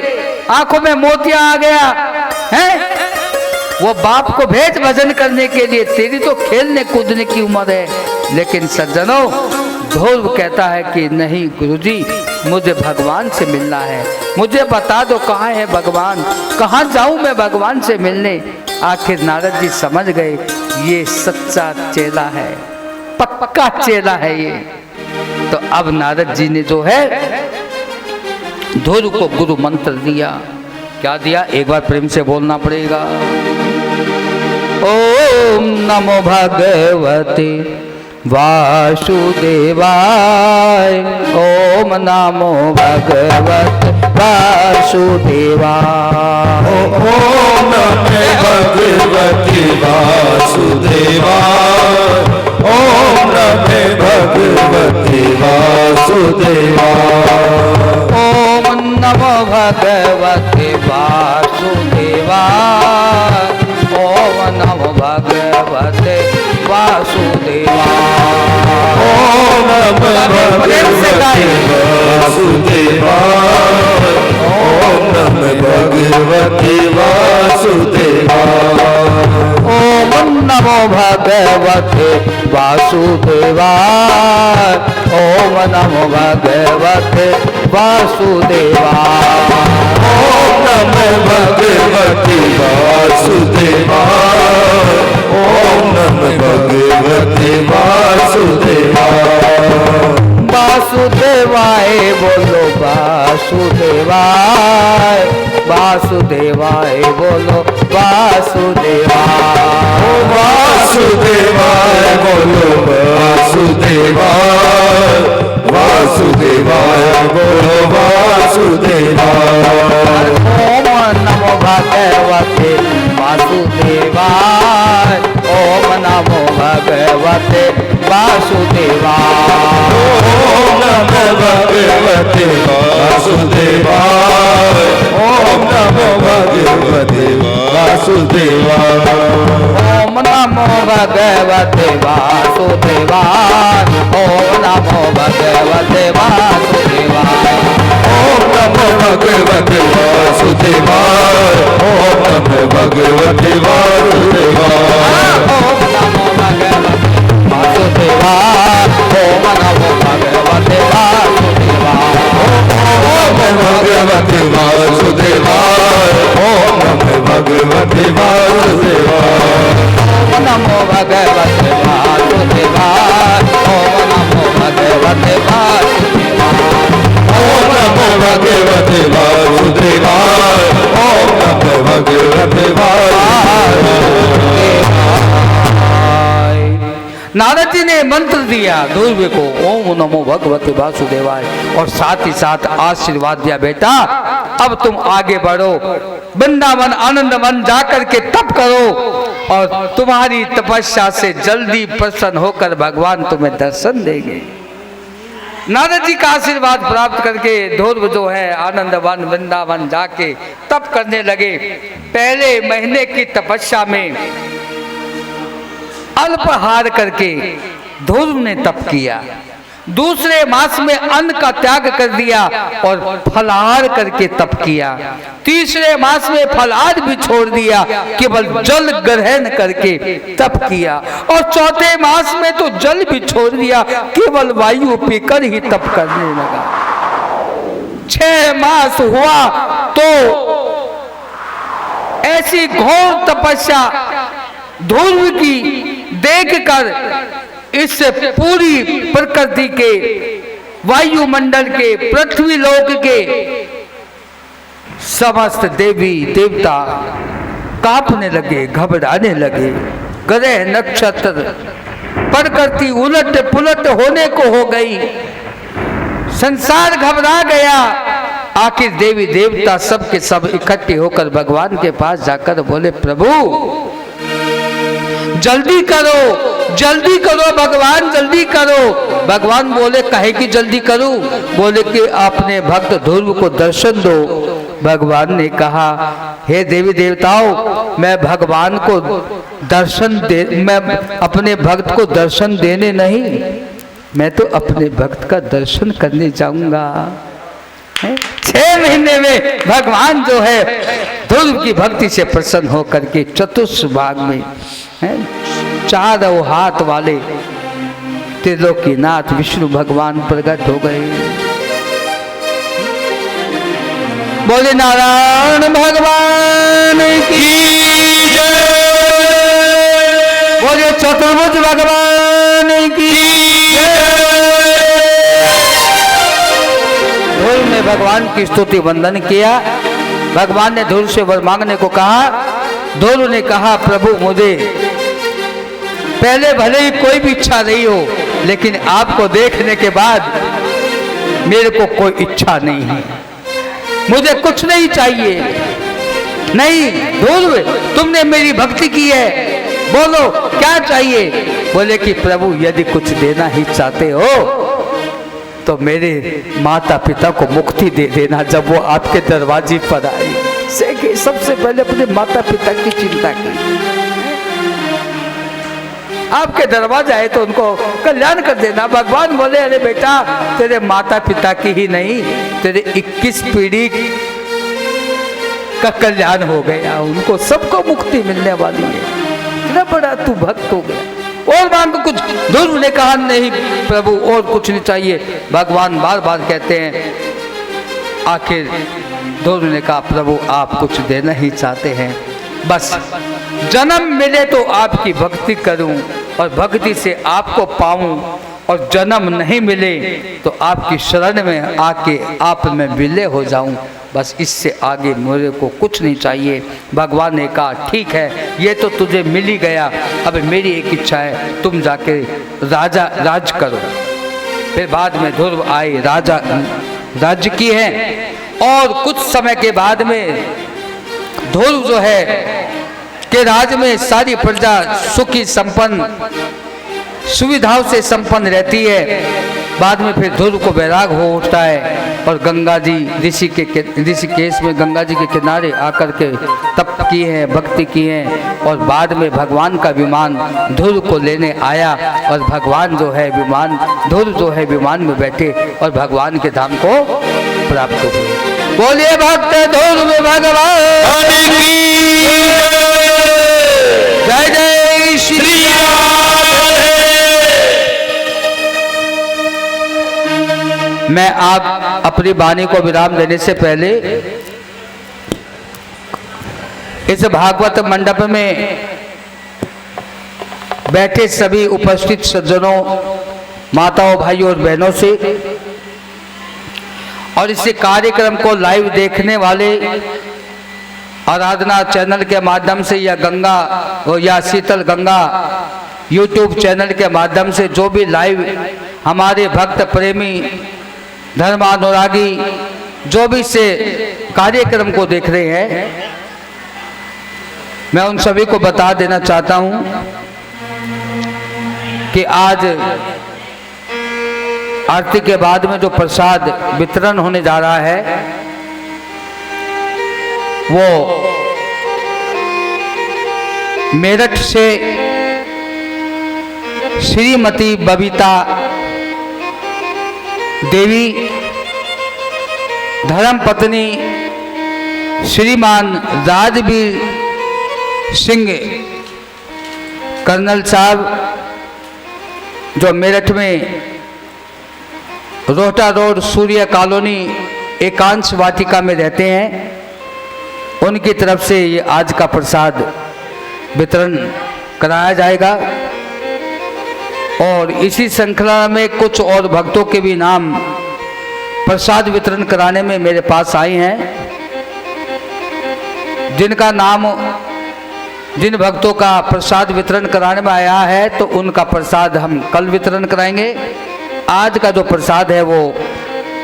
S1: आंखों में मोतिया आ गया है, वो बाप को भेज भजन करने के लिए, तेरी तो खेलने कूदने की उम्र है। लेकिन सज्जनों, ध्रुव कहता है कि नहीं गुरुजी, मुझे भगवान से मिलना है, मुझे बता दो कहाँ है भगवान, कहाँ जाऊं मैं भगवान से मिलने। आखिर नारद जी समझ गए ये सच्चा चेला है, पक्का चेला है ये। तो अब नारद जी ने जो है ध्रुव को गुरु मंत्र दिया। क्या दिया? एक बार प्रेम से बोलना पड़ेगा। ओम नमो भगवते वासुदेवाय, ओम नमो भगवते वासुदेवाय,
S2: ओम नमो भगवते वासुदेवाय, ओम नमो भगवते वासुदेवाय,
S1: ओम नमो भगवते वासुदेवाय, ओम नमो भगवते वासुदेवाय,
S2: ओम नमो भगवते वासुदेवाय, ओम नमो भगवते वासुदेवाय,
S1: ओम नमो भगवते वासुदेवाय, ओम नमो भगवते वासुदेवाय,
S2: ओम नमो भगवते वासुदेवाय, ओम नमो भगवते वासुदेवाय,
S1: वासुदेवाय बोलो वासुदेवाय, वासुदेवाय बोलो वासुदेवाय,
S2: वासुदेवाय बोलो वासुदेवाय, वासुदेवाय बोलो वासुदेवाय,
S1: ओम नमो भगवते वासुदेवाय, ओम नमो भगवते वासुदेवाय,
S2: ओम नमो भगवते वासुदेवाय, ओम नमो भगवते वासुदेवाय,
S1: ओम नमो भगवते वासुदेवाय, ओम नमो भगवते वासुदेवाय,
S2: ओम नमो भगवते वासुदेवाय, ओम नमो भगवते वासुदेवाय,
S1: ओम नमो भगवते वासुदेवाय, ओम नमो भगवते वासुदेवाय,
S2: ओम नमो भगवते वासुदेवाय, ओम नमो भगवते वासुदेवाय,
S1: ओम नमो भगवते वासुदेवाय, ओम नमो भगवते वासुदेवाय,
S2: ओम नमो भगवते वासुदेवाय, ओम नमो भगवते वासुदेवाय।
S1: नारद जी ने मंत्र दिया ध्रुव को, ओम नमो भगवते वासुदेवाय, और साथ ही साथ आशीर्वाद दिया, बेटा अब तुम आगे बढ़ो, वृंदावन आनंद वन जाकर के तप करो और तुम्हारी तपस्या से जल्दी प्रसन्न होकर भगवान तुम्हें दर्शन देंगे। नारद जी का आशीर्वाद प्राप्त करके ध्रुव जो है आनंद वन वृंदावन जाके तप करने लगे। पहले महीने की तपस्या में अल्पाहार करके ध्रुव ने तप किया, दूसरे मास में अन्न का त्याग कर दिया और फलाहार करके तप किया, तीसरे मास में फलाहार भी छोड़ दिया, केवल जल ग्रहण करके तप किया, और चौथे मास में तो जल भी छोड़ दिया, केवल वायु पीकर ही तप करने लगा। 6 मास हुआ तो ऐसी घोर तपस्या ध्रुव की देखकर इस पूरी प्रकृति के, वायुमंडल के, पृथ्वी लोक के समस्त देवी देवता कांपने लगे, घबराने लगे। ग्रह नक्षत्र प्रकृति उलट पुलट होने को हो गई, संसार घबरा गया। आखिर देवी देवता सब के सब इकट्ठे होकर भगवान के पास जाकर बोले, प्रभु जल्दी करो भगवान, जल्दी करो। भगवान बोले, काहे की जल्दी करूं? बोले कि आपने भक्त ध्रुव को दर्शन दो। भगवान ने कहा, हे देवी देवताओं, मैं भगवान को मैं अपने भक्त को दर्शन देने नहीं, मैं तो अपने भक्त का दर्शन करने जाऊंगा। 6 महीने में भगवान जो है ध्रुव की भक्ति से प्रसन्न होकर के चतुर्भाग में 4 हाथ वाले त्रिलोकीनाथ विष्णु भगवान प्रकट हो गए। बोले नारायण भगवान की जय, बोले चतुर्भुज भगवान की जय। ध्रुव ने भगवान की स्तुति वंदन किया। भगवान ने ध्रुव से वर मांगने को कहा। ध्रुव ने कहा, प्रभु मुझे पहले भले ही कोई भी इच्छा नहीं हो, लेकिन आपको देखने के बाद मेरे को कोई इच्छा नहीं है, मुझे कुछ नहीं चाहिए। नहीं ध्रुव, तुमने मेरी भक्ति की है, बोलो क्या चाहिए? बोले कि प्रभु यदि कुछ देना ही चाहते हो तो मेरे माता पिता को मुक्ति दे देना जब वो आपके दरवाजे पर आए। सबसे पहले अपने माता पिता की चिंता की। आपके दरवाजे आए तो उनको कल्याण कर देना। भगवान बोले, अरे बेटा, तेरे माता पिता की ही नहीं, तेरे 21 पीढ़ी का कल्याण हो गया, उनको सबको मुक्ति मिलने वाली है। इतना बड़ा तू भक्त हो गया, और मांग कुछ। ध्रुव ने कहा, नहीं प्रभु और कुछ नहीं चाहिए। भगवान बार बार कहते हैं। आखिर ध्रुव ने कहा, प्रभु आप कुछ देना ही चाहते हैं, बस जन्म मिले तो आपकी भक्ति करूं और भक्ति से आपको पाऊं, और जन्म नहीं मिले तो आपकी शरण में आके आप में विलय हो जाऊं, बस इससे आगे मेरे को कुछ नहीं चाहिए। भगवान ने कहा, ठीक है, ये तो तुझे मिल ही गया, अब मेरी एक इच्छा है, तुम जाके राज करो। फिर बाद में ध्रुव आए, राज्य की है। और कुछ समय के बाद में ध्रुव जो है के राज में सारी प्रजा सुखी संपन्न सुविधाओं से संपन्न रहती है। बाद में फिर ध्रुव को वैराग हो उठता है और गंगा जी ऋषिकेश में गंगा जी के किनारे आकर के तप किए हैं, भक्ति की है। और बाद में भगवान का विमान ध्रुव को लेने आया और भगवान जो है ध्रुव जो है विमान में बैठे और भगवान के धाम को प्राप्त हुए। बोलिए भक्त ध्रुव भगवान की जय जय श्री मैं आप अपनी वाणी को विराम देने से पहले इस भागवत मंडप में बैठे सभी उपस्थित सज्जनों, माताओं, भाइयों और बहनों से और इस कार्यक्रम को लाइव देखने वाले आराधना चैनल के माध्यम से या शीतल गंगा यूट्यूब चैनल के माध्यम से जो भी लाइव हमारे भक्त प्रेमी धर्मानुरागी जो भी से कार्यक्रम को देख रहे हैं, मैं उन सभी को बता देना चाहता हूं कि आज आरती के बाद में जो प्रसाद वितरण होने जा रहा है वो मेरठ से श्रीमती बबीता देवी, धर्मपत्नी श्रीमान राजवीर सिंह कर्नल साहब, जो मेरठ में रोहटा रोड सूर्य कॉलोनी एकांश वाटिका में रहते हैं, उनकी तरफ से ये आज का प्रसाद वितरण कराया जाएगा। और इसी श्रृंखला में कुछ और भक्तों के भी नाम प्रसाद वितरण कराने में मेरे पास आए हैं, जिनका नाम, जिन भक्तों का प्रसाद वितरण कराने में आया है तो उनका प्रसाद हम कल वितरण कराएंगे। आज का जो प्रसाद है वो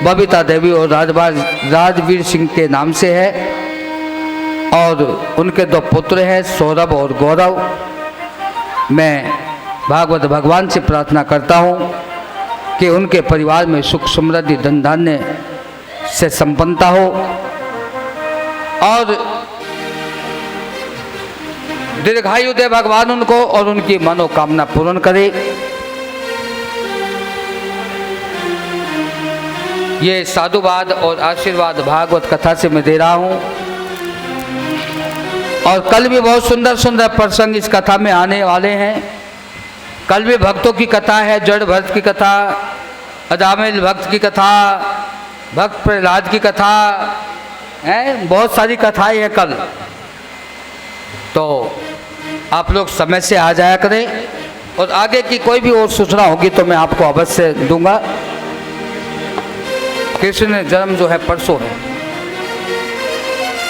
S1: बबीता देवी और राजवीर सिंह के नाम से है, और उनके दो पुत्र हैं सौरभ और गौरव। मैं भागवत भगवान से प्रार्थना करता हूँ कि उनके परिवार में सुख समृद्धि धन धान्य से संपन्नता हो, और दीर्घायु दे भगवान उनको और उनकी मनोकामना पूर्ण करे। ये साधुवाद और आशीर्वाद भागवत कथा से मैं दे रहा हूँ। और कल भी बहुत सुंदर सुंदर प्रसंग इस कथा में आने वाले हैं। कल भी भक्तों की कथा है, जड़ भक्त की कथा, अजामिल भक्त की कथा, भक्त प्रहलाद की कथा है, बहुत सारी कथाएं हैं कल। तो आप लोग समय से आ जाया करें, और आगे की कोई भी और सूचना होगी तो मैं आपको अवश्य दूंगा। कृष्ण जन्म जो है परसों है।